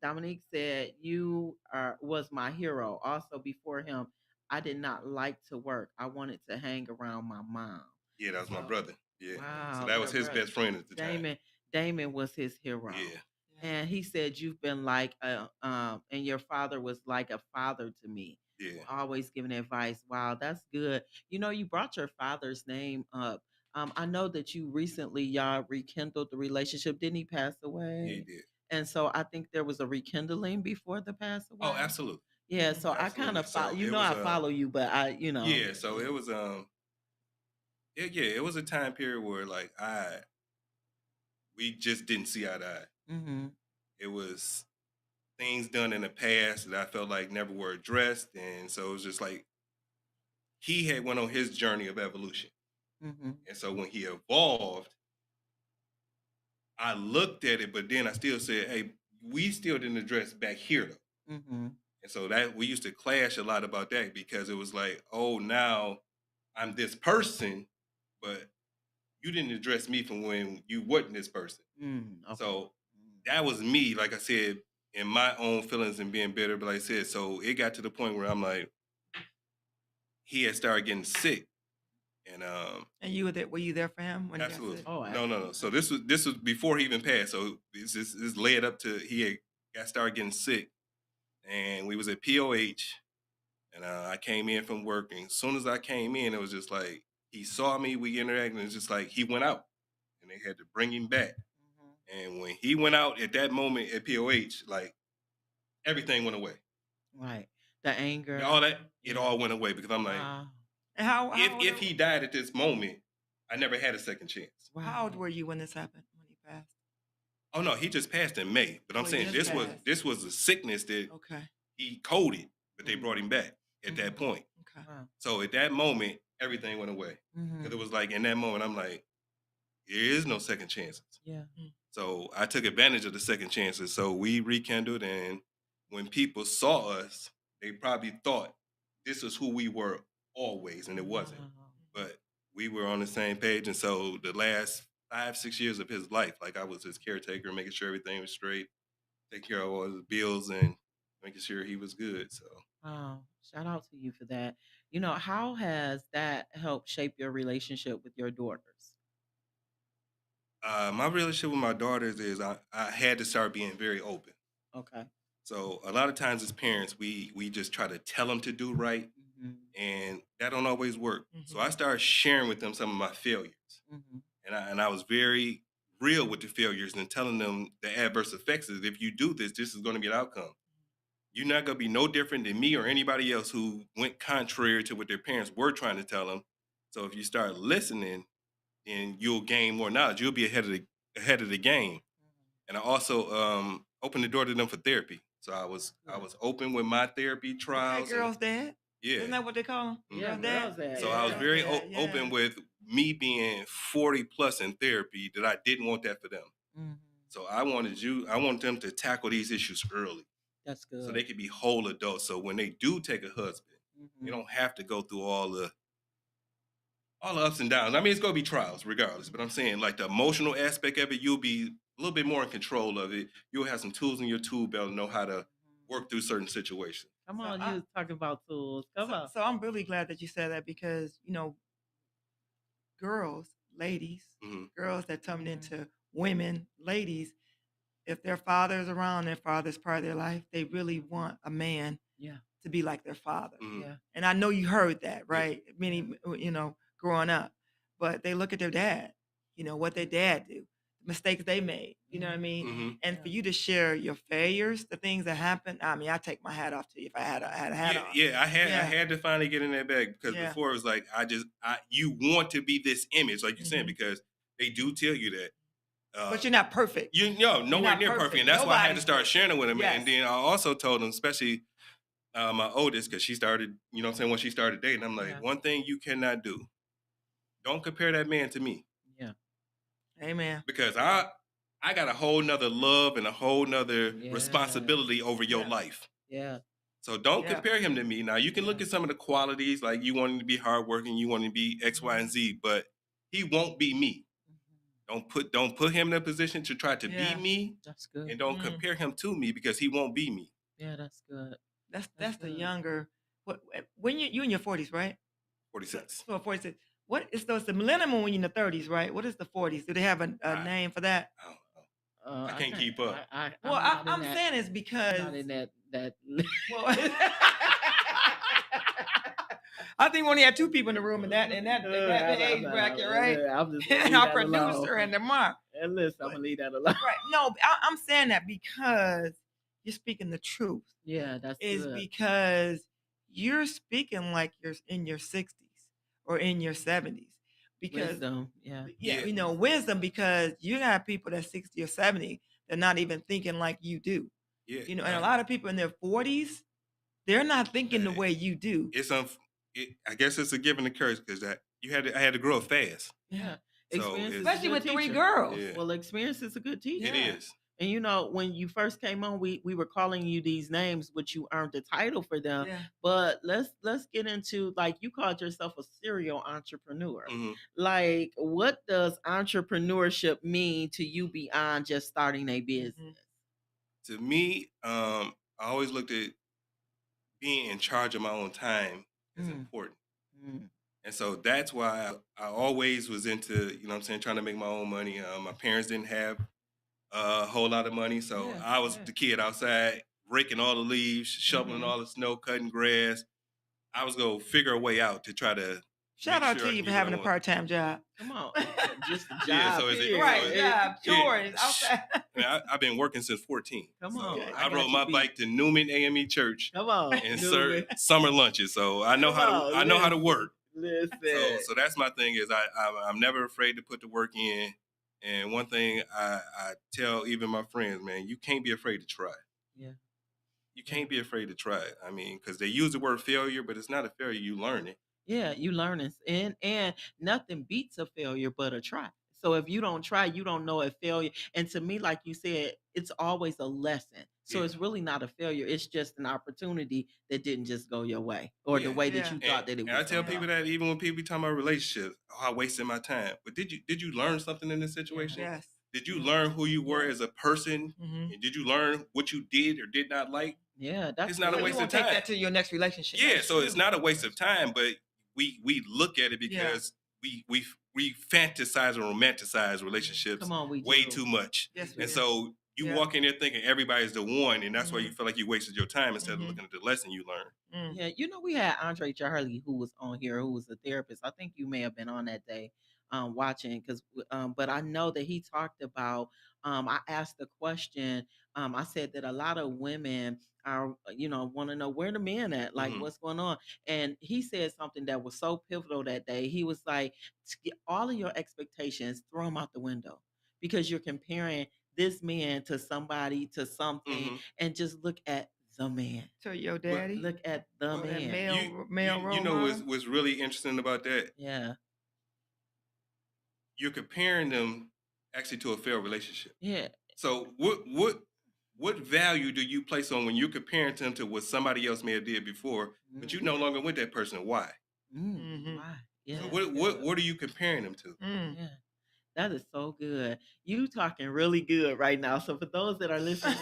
B: Dominique said you was my hero. Also before him, I did not like to work. I wanted to hang around my mom.
G: Yeah, that was my brother. Yeah.
B: Wow.
G: So that was
B: your
G: his
B: brother.
G: best friend at the time.
B: Damon was his hero.
G: Yeah.
B: And he said you've been like and your father was like a father to me.
G: Yeah.
B: Always giving advice. Wow, that's good. You brought your father's name up. I know that you recently y'all rekindled the relationship. Didn't he pass away?
G: Yeah, he did.
B: And so I think there was a rekindling before the pass away.
G: Oh, absolutely.
B: Yeah, so I kind of follow.
G: So it
B: I
G: was,
B: follow you, but
G: Yeah, so it was it was a time period where like we just didn't see eye to eye. It was things done in the past that I felt like never were addressed, and so it was just like he had went on his journey of evolution, and so when he evolved, I looked at it, but then I still said, "Hey, we still didn't address back here though." And so that we used to clash a lot about that because it was like, oh, now I'm this person, but you didn't address me from when you wasn't this person.
B: Okay.
G: So that was me, like I said, in my own feelings and being bitter. But like I said, so it got to the point where I'm like, he had started getting sick, and
A: And you were there. Were you there for him when he got
G: absolutely,
A: sick?
B: Oh,
G: no. So this was before he even passed. So this led up to he had got started getting sick, and we was at POH, and I came in from work, and as soon as I came in, it was just like he saw me, we interacted, and it's just like he went out, and they had to bring him back. And when he went out at that moment at POH, like everything went away.
B: Right. The anger.
G: All that, it all went away because I'm like,
B: Wow.
A: And how
G: if he died at this moment, I never had a second chance.
A: how old were you when this happened? When he passed?
G: Oh no, he just passed in May. But I'm
A: Oh, he
G: saying
A: just passed.
G: this was a sickness that
A: Okay.
G: he coded, but they brought him back at that point.
A: Okay.
B: Wow.
G: So at that moment, everything went away. Because it was like in that moment, I'm like, there is no second chances.
B: Yeah.
G: So I took advantage of the second chances. So we rekindled, and when people saw us, they probably thought this is who we were always, and it wasn't. But we were on the same page, and so the last 5-6 years of his life, like I was his caretaker, making sure everything was straight, taking care of all his bills, and making sure he was good. So
B: Wow. Shout out to you for that. You know, how has that helped shape your relationship with your daughters?
G: my relationship with my daughters is I had to start being very open.
B: Okay.
G: So a lot of times as parents, we just try to tell them to do right, and that don't always work. So I started sharing with them some of my failures, and I was very real with the failures and telling them the adverse effects is if you do this, this is going to be the outcome. You're not going to be no different than me or anybody else who went contrary to what their parents were trying to tell them. So if you start listening, then you'll gain more knowledge. You'll be ahead of the game. And I also opened the door to them for therapy. So I was open with my therapy
A: Okay,
G: trials.
A: girls' dad.
G: Yeah.
A: Isn't that what they call them?
B: Yeah,
A: Girls' dad.
B: girls' dad.
G: So I was
B: Yeah.
G: very
A: Yeah,
G: open with me being 40 plus in therapy that I didn't want that for them. So I want them to tackle these issues early
B: That's good.
G: so they can be whole adults. So when they do take a husband, they don't have to go through all the ups and downs. I mean, it's gonna be trials regardless, but I'm saying like the emotional aspect of it, you'll be a little bit more in control of it. You'll have some tools in your tool belt to know how to work through certain situations.
B: Come
A: So
B: on,
A: I-
B: you was talking about tools. Come on.
A: So I'm really glad that you said that because girls, ladies, girls that turn into women, ladies, if their father is around, their father's part of their life, they really want a man
B: Yeah.
A: to be like their father.
B: Yeah.
A: And I know you heard that, right? Many, growing up, but they look at their dad, what their dad do, the mistakes they made, you know what I mean? And for you to share your failures, the things that happened, I mean, I take my hat off to you if I had a hat on.
G: I had to finally get in that bag because
A: Yeah.
G: before it was like you want to be this image, like you're saying, because they do tell you that.
A: But you're not perfect.
G: Nowhere
A: not
G: near
A: perfect.
G: perfect, and that's why I had to
A: Nobody's
G: start
A: perfect.
G: sharing it with them.
A: Yes.
G: And then I also told them, especially my oldest, because she started, when she started dating, I'm like,
B: Yeah.
G: one thing you cannot do, don't compare that man to me,
B: Yeah.
A: Amen.
G: because I got a whole nother love and a whole nother
B: Yeah.
G: responsibility over your
A: Yeah.
G: life.
B: Yeah.
G: So don't
A: Yeah.
G: compare him to me. Now you can look at some of the qualities, like you want him to be hardworking, you want him to be X, Y, and Z, but he won't be me. Don't put him in a position to try to
A: Yeah.
G: be me,
B: That's good.
G: and don't compare him to me because he won't be me.
B: Yeah, that's good.
A: That's the
B: good.
A: younger. When you in your 40s, right?
G: 46.
A: So 46. What is those the millennium when you're in the 30s, right? What is the 40s? Do they have a
G: I-
A: name for that?
G: I don't know. I can't keep up.
A: Well, I'm saying it's because
B: not in that.
A: well, I think we only had two people in the room in that age bracket, right?
B: I'm just
A: And our producer and the mark.
B: And listen, I'm gonna leave that alone.
A: Right. No, I'm saying that because you're speaking the truth.
B: Yeah, that's
A: Is
B: good.
A: because you're speaking like you're in your 60s or in your 70s. Because
B: Wisdom. Yeah.
A: yeah, wisdom, because you got people that's 60 or 70, they're not even thinking like you do.
G: Yeah,
A: And a lot of people in their 40s, they're not thinking the
G: Right.
A: way you do.
G: I guess it's a given and curse because I had to grow up fast.
B: Yeah.
G: So
B: Experience is a
A: Especially
B: good
A: with three
B: teacher.
A: girls.
G: Yeah.
B: Well, experience is a good teacher.
G: It
A: Yeah.
G: is.
B: And when you first came on, we were calling you these names, which you earned the title for them.
A: Yeah.
B: But let's get into, like, you called yourself a serial entrepreneur.
G: Mhm.
B: Like, what does entrepreneurship mean to you beyond just starting a business?
G: To me, I always looked at being in charge of my own time is
B: Mm.
G: important.
B: Mm.
G: And so that's why I always was into, you know what I'm saying, trying to make my own money. My parents didn't have a whole lot of money. So
B: Yeah,
G: I was
B: yeah.
G: the kid outside raking all the leaves, shoveling
B: Mhm.
G: all the snow, cutting grass. I was going to figure a way out to try to
A: Shout
G: make
A: out
G: sure
A: to
G: I
A: you
G: can
A: for
G: get what I
A: having a
G: want.
A: part-time job.
B: Come on, just a
G: Yeah,
B: job.
G: so is it,
B: period.
A: Right,
G: so
A: job,
G: yeah,
A: chores, outside.
G: I mean, I've been working since 14.
B: Come
G: So
B: on,
G: I
B: got
G: rode
B: you
G: my
B: beat.
G: bike to Newman AME Church
B: Come on,
G: and
B: Newman.
G: served summer lunches. So I know
B: Come
G: how to
B: on,
G: I know how to
B: listen,
G: work.
B: listen.
G: So that's my thing is I'm never afraid to put the work in. And one thing I tell even my friends, man, you can't be afraid to try.
B: Yeah,
G: You
B: yeah,
G: can't be afraid to try it. I mean, because they use the word failure, but it's not a failure. You learn it.
B: yeah. You learning, and nothing beats a failure but a try. So if you don't try, you don't know a failure. And to me, like you said, it's always a lesson. So
G: Yeah.
B: it's really not a failure. It's just an opportunity that didn't just go your way or the
G: Yeah.
B: way that
A: Yeah.
B: you
G: And,
B: thought that it
G: and I
B: was
G: tell
B: gonna
G: people
B: go.
G: that even when people be talking about relationships, oh, I wasted my time. But did you learn something in this
B: Yeah,
G: situation?
A: Yes.
G: Did you
B: yeah,
G: learn who you were
B: yeah.
G: as a person?
A: Mm-hmm.
G: And did you learn what you did or did not like?
B: Yeah, that's
G: It's not a
A: So you
B: good.
G: waste of
A: won't take
G: time.
A: that to your next relationship.
G: Yeah,
B: That's
G: so it's
B: true.
G: not a waste of time, but we look at it
A: Yeah.
G: because we fantasize and romanticize relationships
B: Come on, we
G: way
B: do.
G: too much.
A: Yes, we
G: And
A: do.
G: so you
A: Yeah.
G: walk in there thinking everybody's the one, and that's why you
A: Mhm.
G: feel like you wasted your time instead of
A: Mhm.
G: looking at the lesson you learned.
A: Mm.
B: Yeah, we had Andre Charlie who was on here, who was a therapist. I think you may have been on that day, watching because, but I know that he talked about. I asked the question. I said that a lot of women are, want to know where the men at, like
G: Hmm.
B: what's going on. And he said something that was so pivotal that day. He was like, all of your expectations, throw them out the window because you're comparing this man to somebody, to something,
G: Hmm.
B: and just look at the man.
A: To your
G: But
A: daddy.
B: Look at the
G: well,
A: That
B: man.
A: male role
G: you know
A: model.
G: what's really interesting about that?
B: Yeah.
G: You're comparing them actually to a failed relationship.
B: Yeah.
G: So what value do you place on when you're comparing them to what somebody else may have did before, but you
B: Mm.
G: no longer with that person? Why?
A: Mhm.
B: Why?
G: So
B: Yeah.
G: what are you comparing them to?
A: Mm.
B: Yeah. That is so good. You talking really good right now. So for those that are listening,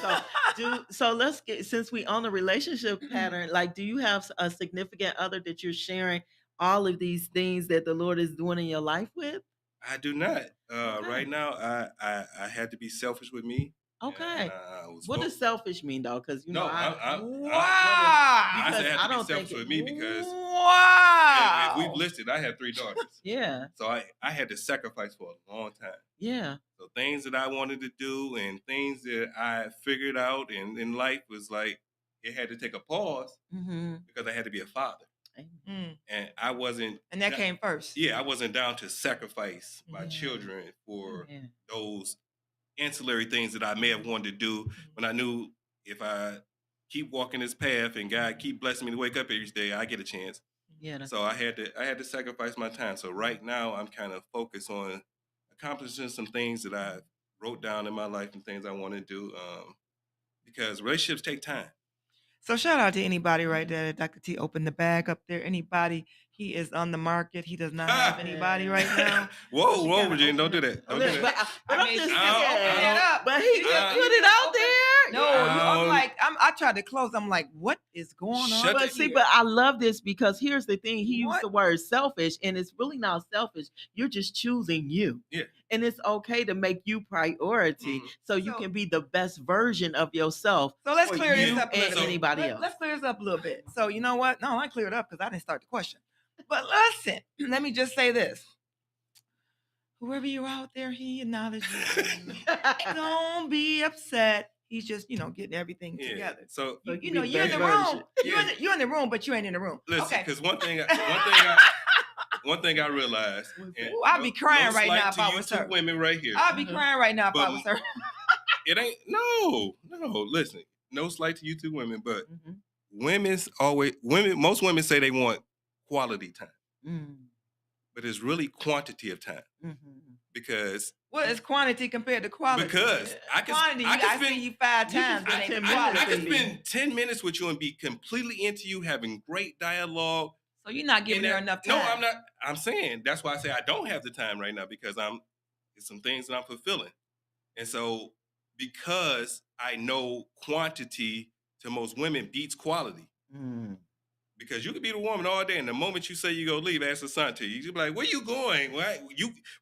B: so let's get, since we on the relationship pattern, like do you have a significant other that you're sharing all of these things that the Lord is doing in your life with?
G: I do not.
B: Okay.
G: Right now, I had to be selfish with me, and
B: Okay.
G: I was.
B: What does selfish mean though? Because
G: No, I
A: Wow.
G: said
B: because
G: I had
B: I
G: to be
B: don't think
G: selfish with me because if we've
A: Wow.
G: listed, I had 3 daughters,
B: yeah,
G: so I had to sacrifice for a long time.
B: yeah.
G: So things that I wanted to do and things that I figured out in life was like it had to take a pause
B: Mm-hmm.
G: because I had to be a father,
A: Mm.
G: and I wasn't.
A: And that came first.
G: Yeah, I wasn't down to sacrifice my
B: Yeah.
G: children for
B: Amen.
G: those ancillary things that I may have wanted to do when I knew if I keep walking this path and God keep blessing me to wake up each day, I get a chance.
B: Yeah, that's
G: So I had to sacrifice my time. So right now I'm kind of focused on accomplishing some things that I wrote down in my life and things I want to do. Because relationships take time.
A: So shout out to anybody right there. Dr. T opened the bag up there. Anybody, he is on the market. He does not have anybody right now.
G: Whoa,
A: She
G: whoa,
A: kinda
G: Virginia, don't do
A: opened
G: that. Don't
B: Listen,
G: do
B: but,
G: that.
B: but
A: I
B: I'm
A: mean,
B: just
A: she
G: I-
A: just opened it
G: I-
A: up.
B: But he
A: She
B: just
A: just-
B: put
A: he
B: it
A: just
B: out
A: opened-
B: there.
A: No,
G: Um,
A: I'm like, I tried to close. I'm like, what is going on?
G: Shut
B: But
G: the-
B: see, but I love this because here's the thing. He used
A: What?
B: the word selfish, and it's really not selfish. You're just choosing you.
G: Yeah.
B: And it's okay to make you priority
G: Mhm.
B: so you
A: So-
B: can be the best version of yourself.
A: So let's
B: for
A: clear this
B: you
A: up a
B: and
A: little bit.
B: anybody else.
A: Let's clear this up a little bit. So you know what? No, I cleared up because I didn't start the question. But listen, let me just say this. Whoever you're out there, he acknowledges you. Don't be upset. He's just, getting everything
G: Yeah.
A: together.
G: So
B: So
A: You
B: be
A: know,
B: the
A: you're in
B: best
A: the room.
B: version.
A: You're in the room, but you ain't in the room.
G: listen,
A: Okay.
G: because one thing I realized, and
A: Ooh, I'll be crying right
G: slight
A: now if
G: to
A: I
G: you
A: was
G: two
A: her.
G: women right here.
A: I'll be crying right now if I
G: But-
A: was her.
G: It ain't no. Listen, no slight to you two women, but
B: Mhm.
G: most women say they want quality time,
B: Mm,
G: but it's really quantity of time
B: mhm.
G: because
A: What is quantity compared to quality?
G: I can
A: Quantity,
G: I
A: I
G: can
A: see
G: spend
A: you 5
B: you can
A: times.
B: spend
A: It ain't
B: 10 minutes
G: I
A: quality.
G: can spend 10 minutes with you and be completely into you, having great dialogue.
A: So you're not giving
G: and
A: her
G: that-
A: enough time.
G: No, I'm not. I'm saying that's why I say I don't have the time right now because it's some things that I'm fulfilling, and so because I know quantity to most women beats quality.
B: Mm.
G: Because you could be the woman all day, and the moment you say you go leave, ask Asante, you be like, "Where you going?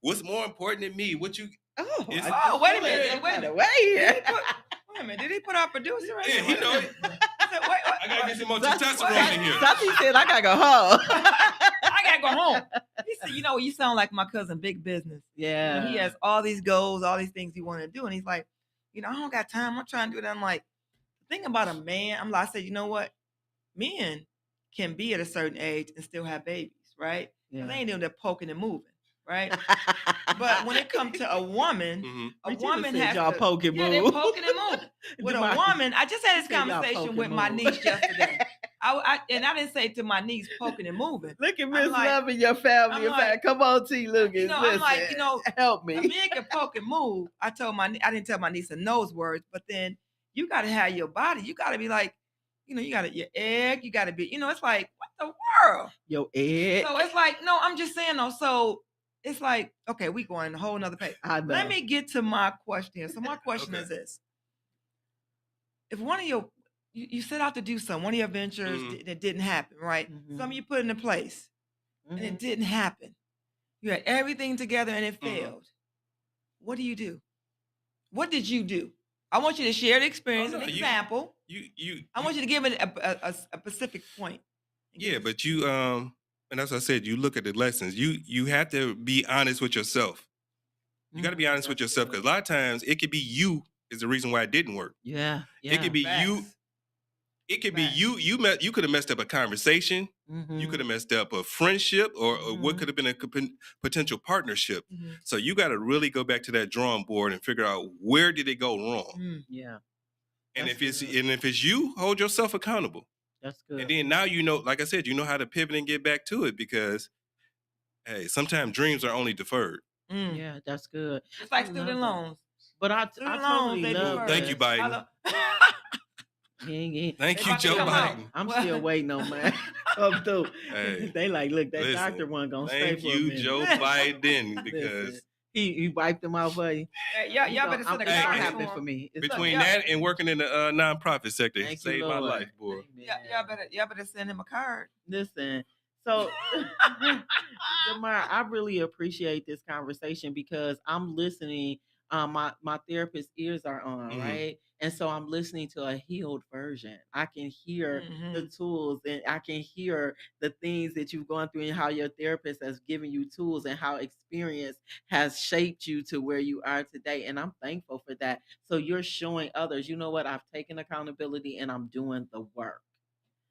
G: What's more important than me? What you?"
B: Oh,
G: It's-
B: I
A: Oh, wait a
B: feel
A: minute.
B: some
A: Wait a
B: kinda
A: minute.
B: way
A: Did
B: here.
A: he put, wait a minute. Did he put our producer in
G: Yeah,
A: there?
G: he
A: Wait a
G: know
A: minute. I said, wait,
G: I gotta get some more
B: Santi
G: testosterone in here.
B: said, "I gotta go home."
A: I gotta go home. He said, you sound like my cousin, Big Business.
B: Yeah.
A: He has all these goals, all these things he want to do. And he's like, I don't got time. I'm trying to do that. I'm like, the thing about a man, I said, you know what? Men can be at a certain age and still have babies, right? 'Cause
B: Yeah.
A: they ain't doing that poking and moving, right? But when it comes to a woman,
G: Mhm.
A: a
B: Regina
A: woman
B: said
A: has
B: y'all
A: to,
B: poke and
A: yeah, they're
B: move.
A: poking and moving. With a
B: Demar-
A: woman, I just had this
B: She said y'all
A: conversation
B: poke
A: with
B: and
A: my
B: move.
A: niece yesterday. and I didn't say to my niece poking and moving.
B: Look at
A: I'm
B: Miss
A: like-
B: Love and your family.
A: I'm
B: In
A: like-
B: fact, come on, T. Lucas.
A: I'm like,
B: listen,
A: A
B: help me.
A: man can poke and move. I didn't tell my niece in those words, but then you got to have your body. You got to be like, you got your egg. You got to be, it's like, what the world?
B: Yo, Ed.
A: So it's like, no, I'm just saying though. So it's like, okay, we going a whole nother page.
B: I know.
A: Let me get to my question. So my question
G: Okay.
A: is this: if one of you set out to do something, one of your ventures that didn't happen, right?
B: Mhm.
A: Some you put into place and
B: Mhm.
A: it didn't happen. You had everything together and it
G: Mhm.
A: failed. What do you do? What did you do? I want you to share the experience,
G: no,
A: an
G: you-
A: example. I want you to give it a specific point.
G: Yeah, but you and as I said, you look at the lessons. You have to be honest with yourself. You got to be honest with
B: That's
G: yourself
B: good.
G: because a lot of times it could be you is the reason why it didn't work.
B: Yeah.
G: It could be you.
A: Facts.
G: It could be
A: Facts.
G: you. You could have messed up a conversation.
B: Mm-hmm.
G: You could have messed up a friendship, or what
B: Mhm.
G: could have been a potential partnership.
A: Mhm.
G: So you got to really go back to that drawing board and figure out where did it go wrong.
A: Mm.
B: Yeah.
G: And
B: That's
G: if
B: good.
G: it's you, hold yourself accountable.
B: That's good.
G: And then now like I said, you know how to pivot and get back to it because, hey, sometimes dreams are only deferred.
A: Mm.
B: Yeah, that's good.
A: It's like
B: I
A: student
B: love that.
A: loans.
B: But I
A: Student
B: totally
A: loans, they
B: love
A: defer.
G: Thank you,
B: that.
G: Biden.
B: Yeah.
G: Thank
A: They
G: you,
A: about to
G: Joe
A: come out.
G: Biden.
B: I'm
A: Well-
B: still waiting on mine. Come through.
G: Hey,
B: They like, look, that
G: listen,
B: doctor one gonna stay
G: Thank
B: for a
G: you,
B: minute.
G: Joe Biden, because
B: Listen, he wiped them out for you.
A: Hey, y'all better
B: It's
A: send a
B: gonna
A: card
B: happen
A: to
B: for
A: him.
B: me. It's
G: between
A: yeah.
G: that and working in the nonprofit sector,
B: Thank you,
G: saved my
B: Lord.
G: life, boy.
A: Y'all better send him a card.
B: Listen, so Jamar, I really appreciate this conversation because I'm listening. My therapist's ears are on,
G: Mhm.
B: right? And so I'm listening to a healed version. I can hear the
A: Mhm.
B: tools and I can hear the things that you've gone through and how your therapist has given you tools and how experience has shaped you to where you are today. And I'm thankful for that. So you're showing others, you know what? I've taken accountability and I'm doing the work.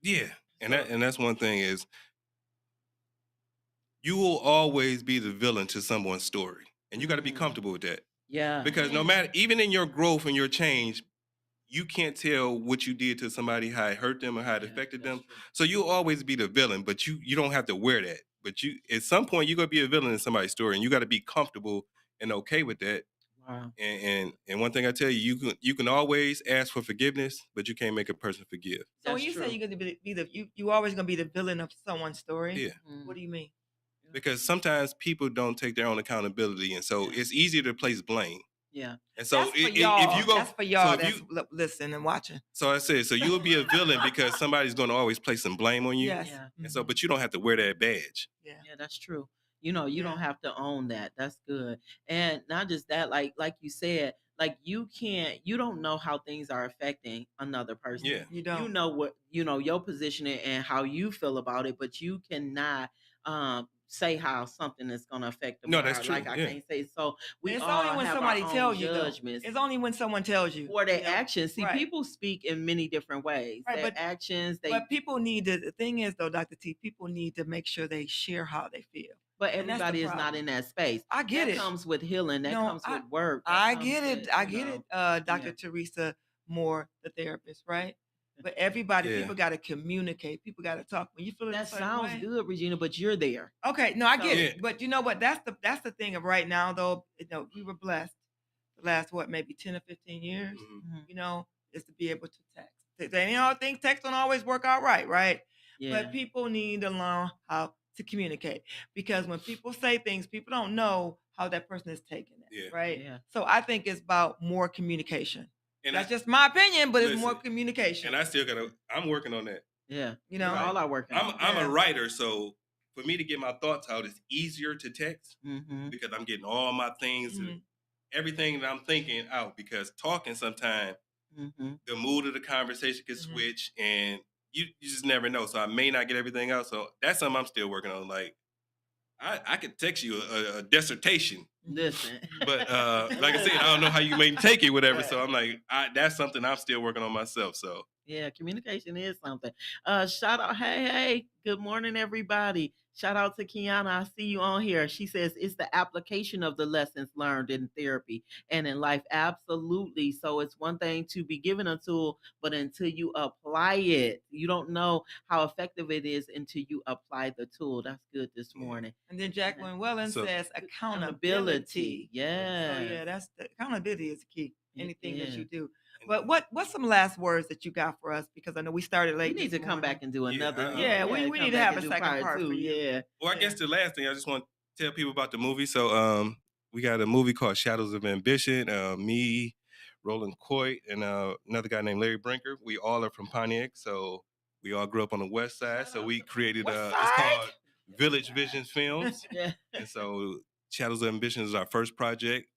G: Yeah, and that's one thing is you will always be the villain to someone's story, and you got to be
B: Mm.
G: comfortable with that
B: Yeah.
G: because no matter, even in your growth and your change, you can't tell what you did to somebody, how it hurt them or how it affected them. So you'll always be the villain, but you don't have to wear that. But you, at some point, you're gonna be a villain in somebody's story, and you got to be comfortable and okay with that.
B: Wow.
G: And one thing I tell you, you can always ask for forgiveness, but you can't make a person forgive.
A: So when
B: That's
A: you
B: true.
A: say you're gonna you always gonna be the villain of someone's story.
G: Yeah,
B: Mm.
A: What do you mean?
G: because sometimes people don't take their own accountability, and so it's easier to place blame.
B: Yeah.
G: And so
A: That's for
G: if
A: y'all.
G: you go,
A: That's for y'all.
G: so if
A: That's
G: you,
A: listening and watching.
G: so I said, so you'll be a villain because somebody's going to always place some blame on you.
A: Yes.
B: Yeah.
G: And so,
A: Mhm.
G: but you don't have to wear that badge.
A: Yeah.
B: Yeah, that's true. You know, you
A: Yeah.
B: don't have to own that. That's good. And not just that, like you said, like you don't know how things are affecting another person.
G: Yeah.
A: You don't.
B: You know what, your position and how you feel about it, but you cannot say how something is gonna affect them.
G: No, that's true,
B: Like I
G: yeah.
B: can't say so we
A: It's
B: all
A: only when
B: have
A: somebody
B: our own
A: tells you though.
B: judgments
A: It's only when someone tells you.
B: for their
A: you know?
B: actions. See,
A: Right.
B: people speak in many different ways.
A: Right,
B: Their
A: but-
B: actions,
A: But people need to. The thing is though, Dr. T, people need to make sure they share how they feel.
B: but
A: and that's the
B: everybody is not
A: problem.
B: in that space.
A: I get
B: That
A: it.
B: comes with healing. That
A: No,
B: comes with work. that
A: I
B: comes
A: get it.
B: with,
A: I
B: you
A: get
B: know,
A: it. Dr.
B: yeah.
A: Teresa Moore, the therapist, right? But everybody,
G: Yeah.
A: people got to communicate. People got to talk. When you feel
B: That
A: a certain
B: sounds
A: way-
B: good, Regina, but you're there.
A: Okay, no, I get
G: So-
A: it. But you know what? That's the thing of right now, though. We were blessed the last maybe 10 or 15 years.
G: Mhm.
A: Is to be able to text. I think text don't always work out right?
B: Yeah.
A: But people need to learn how to communicate because when people say things, people don't know how that person is taking it,
G: Yeah.
A: right?
B: Yeah.
A: So I think it's about more communication.
G: And
A: That's just my opinion, but it's more
G: listen,
A: communication.
G: and I still I'm working on that.
B: Yeah.
A: You
B: We
A: know,
B: all are working.
G: I'm
A: Yeah.
G: a writer, so for me to get my thoughts out, it's easier to text
B: Mm-hmm.
G: because I'm getting all my things,
A: Mhm.
G: everything that I'm thinking out. Because talking sometimes
B: Mm-hmm.
G: the mood of the conversation can
A: Mhm.
G: switch, and you just never know. So I may not get everything out. So that's something I'm still working on. Like I could text you a dissertation,
B: Listen.
G: but like I said, I don't know how you may take it, whatever. So I'm like, that's something I'm still working on myself. So
B: Yeah, communication is something. Shout out, hey, good morning, everybody. Shout out to Kiana. I see you on here. She says it's the application of the lessons learned in therapy and in life. Absolutely. So it's one thing to be given a tool, but until you apply it, you don't know how effective it is until you apply the tool. That's good this
G: Yeah.
B: morning.
A: And then Jacqueline Wellen
G: So-
A: says accountability.
B: Accountability.
A: So
B: Yeah.
A: yeah, that's the accountability is key.
B: It
A: Anything that you
B: is.
A: do. But what's some last words that you got for us? Because I know we started
B: We
A: late.
B: need
A: this
B: to come
A: morning.
B: back and do
G: Yeah,
B: another.
A: Yeah, we
B: come
A: need to
B: back
A: have
B: and
A: a
B: do
A: second part for you.
B: Yeah.
G: Well, I
A: Yeah.
G: guess the last thing I just want to tell people about the movie. So we got a movie called Shadows of Ambition. Me, Roland Coit, and another guy named Larry Brinker. We all are from Pontiac, so we all grew up on the west side. So we created
A: West
G: it's
A: Side?
G: called Village Vision Films.
B: Yeah.
G: And so Shadows of Ambition is our first project,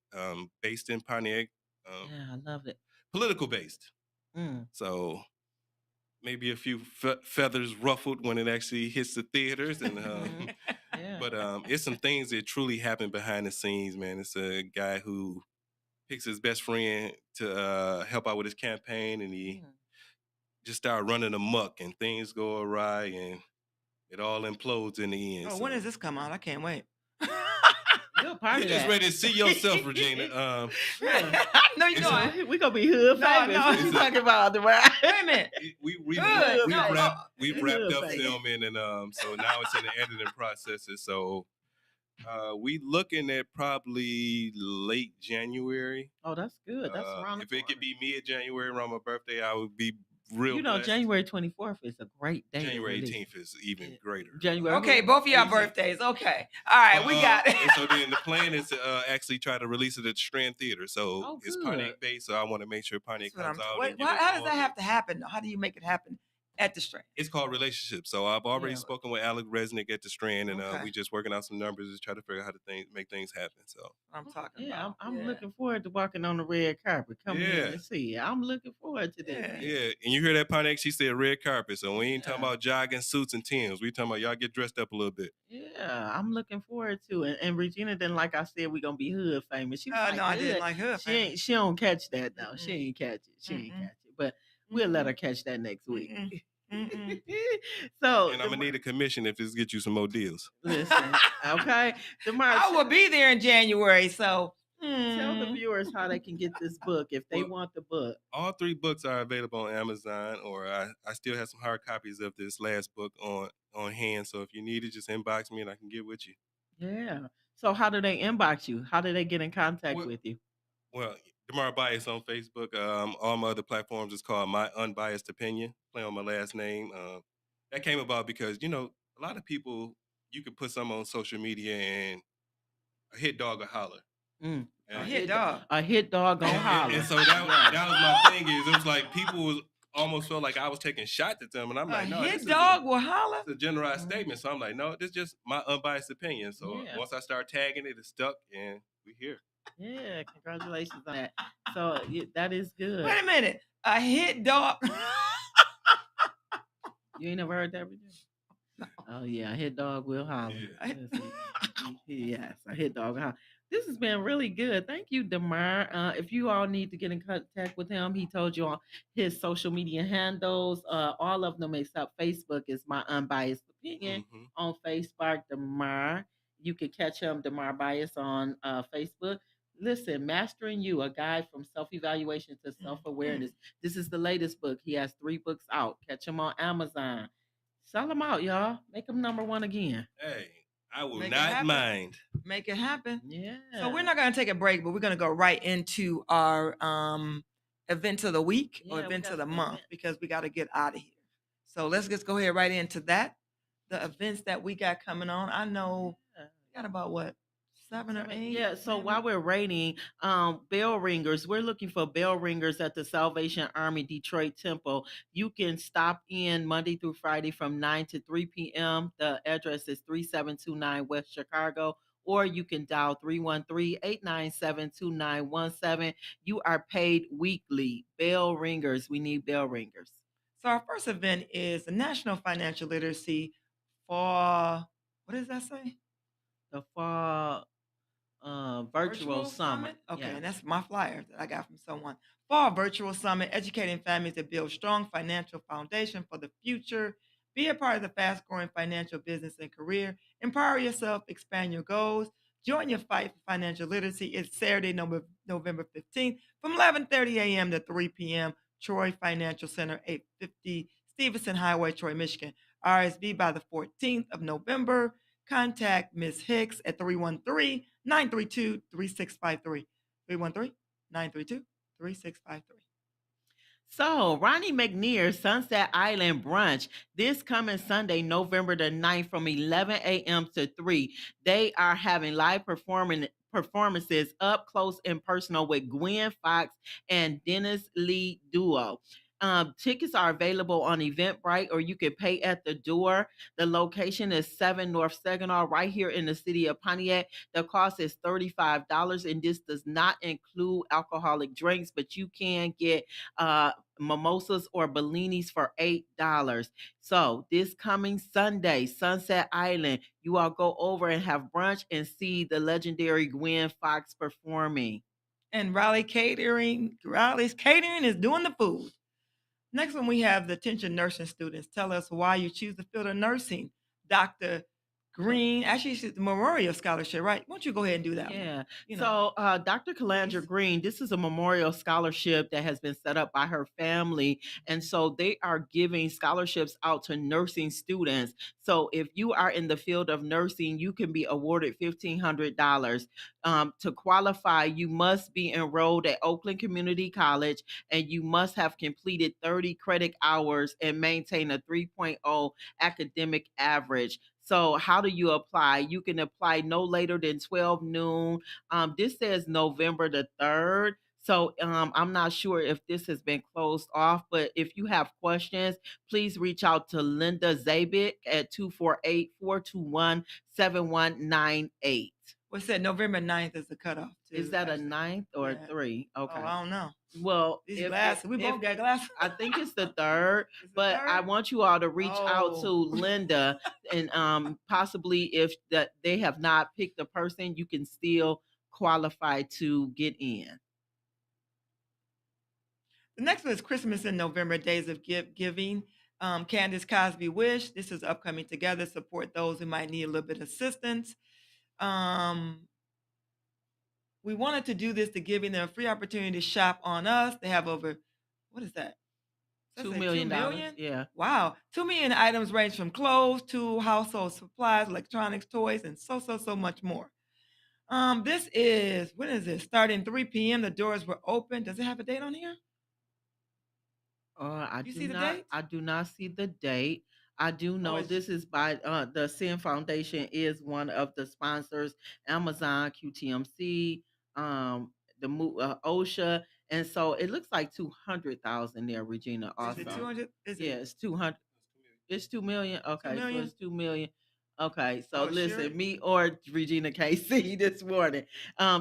G: based in Pontiac,
B: Yeah, I love it.
G: political based.
B: Mm.
G: So maybe a few feathers ruffled when it actually hits the theaters, and
B: Mhm. Yeah.
G: but it's some things that truly happen behind the scenes, man. It's a guy who picks his best friend to help out with his campaign, and he
B: Mm.
G: just started running amok, and things go awry, and it all implodes in the end.
A: Oh,
G: so.
A: when does this come out? I can't wait.
B: You're a part
G: You
B: of
G: just
B: that.
G: ready to see yourself, Regina.
A: No, you
G: It's
A: know.
B: We gonna be hood
A: No,
B: famous.
A: no.
B: What you talking about, Dwayne?
A: Wait a minute.
G: we
A: Good. No,
G: wrapped up
B: Good.
G: filming, and so now it's in the editing processes. So we looking at probably late January.
B: Oh, that's good. That's around the
G: If it could
B: corner.
G: be mid-January around my birthday, I would be real.
B: You know,
G: blessed.
B: January 24th is a great day. to
G: January
B: release.
G: 18th is even
B: Yeah.
G: greater.
B: January.
A: Okay, both of y'all
B: 18th.
A: birthdays. Okay. All right, we got it.
G: And so then the plan is to actually try to release it at Strand Theater. So
B: Oh,
G: it's
B: good.
G: Pontiac based, so I want to make sure Pontiac
A: That's what
G: comes out.
A: Wait,
G: and give it
A: how does
G: all
A: that
G: the-
A: have to happen? How do you make it happen at the Strand?
G: It's called Relationships. So I've already
B: Yeah.
G: spoken with Alec Resnick at the Strand, and
A: Okay.
G: we just working out some numbers to try to figure out how to make things happen. So
A: I'm talking
B: Yeah,
A: about.
B: I'm
A: Yeah.
B: looking forward to walking on the red carpet. Come in
G: Yeah.
B: and see it. I'm looking forward to this.
A: Yeah.
G: yeah, and you hear that Pontiac? She said red carpet. So we ain't talking
B: Yeah.
G: about jogging suits and Tims. We talking about y'all get dressed up a little bit.
B: Yeah, I'm looking forward to it. And Regina didn't, like I said, we gonna be hood famous. She was like,
A: No, I
B: hood.
A: didn't like her.
B: She don't catch that though. She
A: Mm-mm.
B: ain't catch it. She ain't
A: Mm-mm.
B: catch it. But we'll let
A: Mm-mm.
B: her catch that next week.
A: Mm-mm. Mm-mm.
B: So
G: And I'm gonna need a commission if this gets you some more deals.
B: listen, okay. DeMar,
A: I will be there in January, so
B: tell the viewers how they can get this book if they
G: Well,
B: want the book.
G: All 3 books are available on Amazon, or I still have some hard copies of this last book on hand. So if you need it, just inbox me and I can get with you.
B: Yeah. So how do they inbox you? How do they get in contact
G: Well-
B: with you?
G: Well, Demar Bias on Facebook. All my other platforms is called My Unbiased Opinion. Play on my last name. That came about because a lot of people, you could put something on social media and a hit dog will holler.
B: Mm.
A: a
G: And-
A: hit dog.
B: A hit dog gonna holler.
G: And so that was my thing. It was like people almost felt like I was taking shots at them, and I'm
A: A
G: like, no, this
A: hit
G: is
A: dog will holler.
G: it's a generalized statement. So I'm like, no, this is just my unbiased opinion. So
B: Yeah.
G: once I start tagging it, it's stuck, and we here.
B: Yeah, congratulations on that. So that is good.
A: Wait a minute. A hit dog.
B: You ain't never heard that before? Oh yeah, a hit dog will holler.
G: Yeah.
B: Yes, a hit dog will holler. This has been really good. Thank you, Demar. If you all need to get in contact with him, he told you on his social media handles. All of them except Facebook is My Unbiased Opinion.
G: Mhm.
B: On Facebook, Demar. You can catch him, Demar Bias, on Facebook. Listen, Mastering You, a guide from self-evaluation to self-awareness. This is the latest book. He has 3 books out. Catch him on Amazon. Sell them out, y'all. Make him #1 again.
G: Hey, I will
A: Make it
G: not
A: happen.
G: mind.
A: Make it happen.
B: Yeah.
A: So we're not going to take a break, but we're going to go right into our events of the week or
B: Yeah, we
A: events
B: got
A: of the
B: some
A: month
B: events.
A: because we got to get out of here. So let's just go ahead right into that. The events that we got coming on. I know
B: Yeah.
A: we got about 7 or 8.
B: Yeah, so
A: maybe?
B: while we're rating, bell ringers, we're looking for bell ringers at the Salvation Army Detroit Temple. You can stop in Monday through Friday from 9 to 3 p.m. The address is 3729 West Chicago, or you can dial 313-897-2917. You are paid weekly. Bell ringers, we need bell ringers.
A: So our first event is the National Financial Literacy for, what does that say?
B: The fall virtual
A: Virtual
B: summit.
A: summit? Okay,
B: Yeah.
A: and that's my flyer that I got from someone. Fall virtual summit, educating families to build strong financial foundation for the future. Be a part of the fast-growing financial business and career. Empower yourself, expand your goals. Join your fight for financial literacy. It's Saturday, November 15th from 11:30 a.m. to 3 p.m. Troy Financial Center, 850 Stevenson Highway, Troy, Michigan. RSV by the 14th of November. Contact Ms. Hicks at 313-932-3653. 313-932-3653.
B: So, Ronnie McNear Sunset Island Brunch this coming Sunday, November the 9th from 11 a.m. to 3. They are having live performances up close and personal with Gwen Fox and Dennis Lee Duo. Tickets are available on Eventbrite, or you can pay at the door. The location is 7 North Saginaw, right here in the city of Pontiac. The cost is $35, and this does not include alcoholic drinks, but you can get mimosas or bellinis for $8. So this coming Sunday, Sunset Island, you all go over and have brunch and see the legendary Gwen Fox performing.
A: And Riley's Catering is doing the food. Next one, we have the attention nursing students. Tell us why you choose the field of nursing. Dr. Green, actually, she's the Memorial Scholarship, right? Why don't you go ahead and do that one?
B: Yeah.
A: You know,
B: So, Dr. Calandra
A: please.
B: Green, this is a memorial scholarship that has been set up by her family. And so they are giving scholarships out to nursing students. So if you are in the field of nursing, you can be awarded $1,500. To qualify, you must be enrolled at Oakland Community College, and you must have completed 30 credit hours and maintain a 3.0 academic average. So, how do you apply? You can apply no later than 12 noon. This says November the 3rd. So, I'm not sure if this has been closed off, but if you have questions, please reach out to Linda Zabik at 248-421-7198.
A: Well, it said November 9th is the cutoff,
B: Is
A: too,
B: that a
A: actually.
B: ninth or
A: Yeah.
B: 3?
A: Oh,
B: Okay.
A: I don't know.
B: Well,
A: These glasses, we both got glasses.
B: I think it's the 3rd,
A: It's the
B: but I
A: 3rd?
B: want you all to reach out to
A: Oh.
B: Linda, and possibly if that they have not picked a person, you can still qualify to get in.
A: The next one is Christmas in November, Days of Giving. Candace Cosby Wish. This is upcoming together. Support those who might need a little bit of assistance. Um, we wanted to do this to giving them a free opportunity to shop on us. They have over, what is that? Does that
B: $2
A: say 2
B: million.
A: million?
B: Yeah.
A: Wow. 2 million items range from clothes to household supplies, electronics, toys, and so much more. This is, when is this? Starting 3 p.m. The doors were open. Does it have a date on here?
B: I
A: You
B: do
A: see the
B: not.
A: date?
B: I do not see the date. I do
A: Oh,
B: know
A: it's
B: this is by the Sin Foundation is one of the sponsors. Amazon, QTMC, OSHA, and so it looks like 200,000 there, Regina.
A: is it
B: Also,
A: 200? Is
B: yeah,
A: it
B: it's 200. It's 2 million.
A: 2
B: Okay, so
A: million?
B: it's 2 million. Okay, so
A: Oh, sure.
B: listen, me or Regina KC this morning.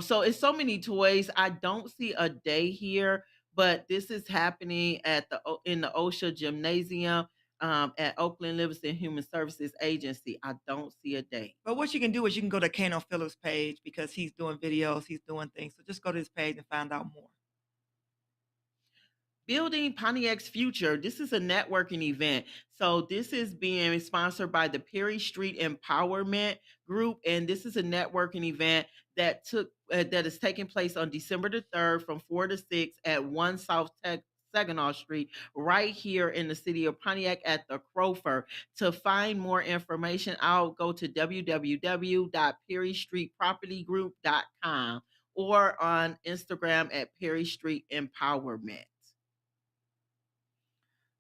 B: So it's so many toys. I don't see a day here, but this is happening at in the OSHA gymnasium at Oakland Livingston Human Services Agency. I don't see a date.
A: But what you can do is you can go to Kano Phillips' page because he's doing videos, he's doing things. So just go to his page and find out more.
B: Building Pontiac's Future. This is a networking event. So this is being sponsored by the Perry Street Empowerment Group, and this is a networking event that is taking place on December the 3rd from 4 to 6 at 1 South Saginaw Street, right here in the city of Pontiac at the Crofer. To find more information, I'll go to www.perrystreetpropertygroup.com or on Instagram at Perry Street Empowerment.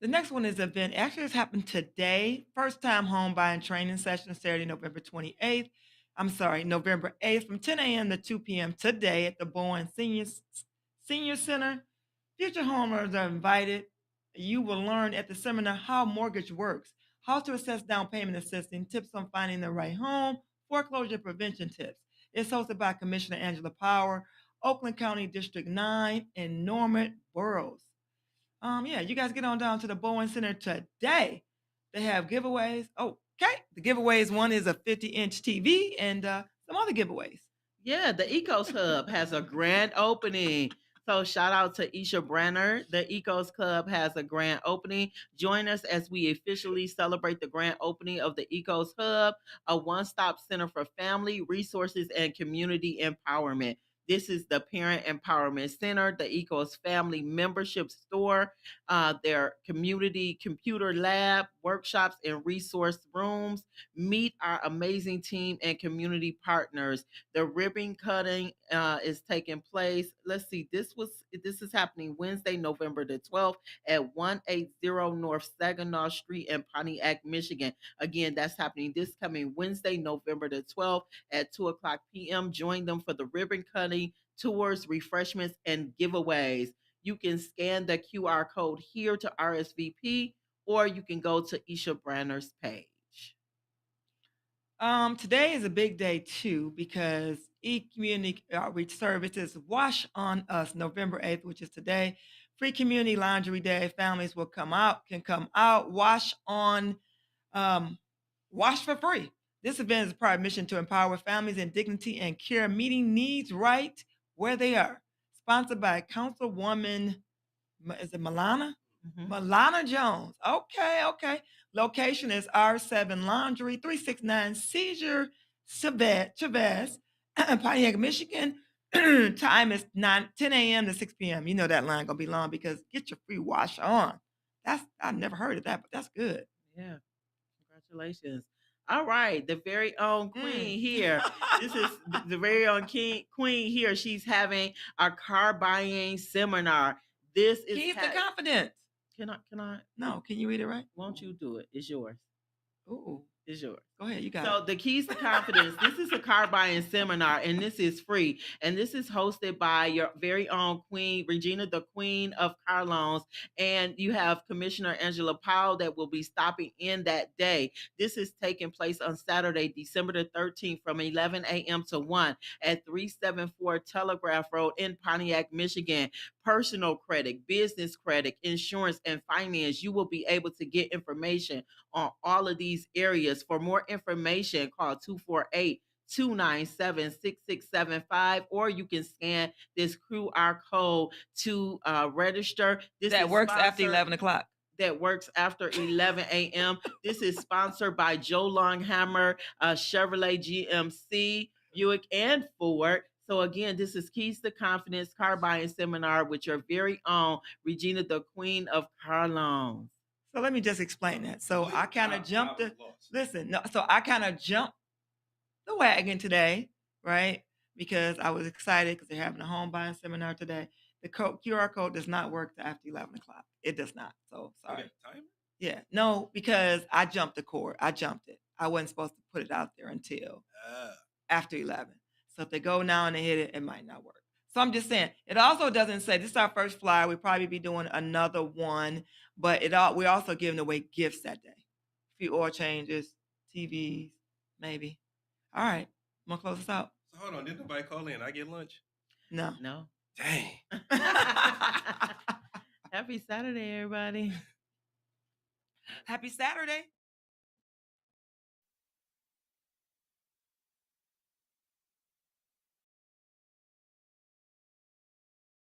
A: The next one is an event. Actually, it's happened today. First time home buying training session, Saturday, November 28th. November 8th from 10 a.m. to 2 p.m. today at the Bowen Senior Center. Future homeowners are invited. You will learn at the seminar how mortgage works, how to assess down payment assistance, tips on finding the right home, foreclosure prevention tips. It's hosted by Commissioner Angela Power, Oakland County District 9, and Norman Burroughs. Yeah, you guys get on down to the Bowen Center today. They have giveaways. Okay, the giveaways, one is a 50-inch TV and some other giveaways.
B: Yeah, the Ecos Hub has a grand opening. So shout out to Isha Brenner. The Ecos Club has a grand opening. Join us as we officially celebrate the grand opening of the Ecos Hub, a one-stop center for family, resources, and community empowerment. This is the Parent Empowerment Center, the Ecos Family Membership Store, their community computer lab, workshops, and resource rooms. Meet our amazing team and community partners. The ribbon cutting is taking place. Let's see, this is happening Wednesday, November the 12th at 180 North Saginaw Street in Pontiac, Michigan. Again, that's happening this coming Wednesday, November the 12th at 2:00 p.m. Join them for the ribbon cutting, tours, refreshments, and giveaways. You can scan the QR code here to RSVP, or you can go to Isha Branner's page.
A: Today is a big day too because e-community outreach services Wash on Us November 8th, which is today. Free community laundry day. Families will can come out, wash for free. This event is a private mission to empower families in dignity and care, meeting needs right where they are. Sponsored by Councilwoman, is it Milana? Milana Jones. Okay. Location is R7 Laundry, 369 Seizure Chavez, Pontiac, Michigan. Time is 10 a.m. to 6 p.m. You know that line gonna be long because get your free wash on. I've never heard of that, but that's good.
B: Yeah. Congratulations. All right. The very own queen here. This is the very own queen here. She's having a car buying seminar. This is
A: Keep the confidence.
B: Can I?
A: No, can you read it right?
B: Won't you do it? It's yours.
A: Ooh.
B: It's yours.
A: Go ahead, you got it.
B: So the keys to confidence. This is a car buying seminar, and this is free. And this is hosted by your very own queen, Regina, the queen of car loans. And you have Commissioner Angela Powell that will be stopping in that day. This is taking place on Saturday, December the 13th from 11 a.m. to 1 at 374 Telegraph Road in Pontiac, Michigan. Personal credit, business credit, insurance, and finance. You will be able to get information on all of these areas. For more information, call 248-297-6675, or you can scan this QR code to register.
A: That works after 11 o'clock.
B: That works after 11 a.m. This is sponsored by Joe Longhammer, Chevrolet, GMC, Buick, and Ford. So again, this is Keys to Confidence Car Buying Seminar with your very own Regina, the queen of car loans.
A: So let me just explain that. So I kind of jumped the wagon today, right? Because I was excited because they're having a home buying seminar today. The QR code does not work after 11 o'clock. It does not. So sorry. Yeah, no, because I jumped the cord. I jumped it. I wasn't supposed to put it out there until after 11. So if they go now and they hit it, it might not work. So I'm just saying, it also doesn't say, this is our first flyer. We'll probably be doing another one, but we're also giving away gifts that day. A few oil changes, TVs, maybe. All right, I'm going to close this out.
G: So hold on, didn't nobody call in? I get lunch?
A: No.
G: Dang.
B: Happy Saturday, everybody.
A: Happy Saturday.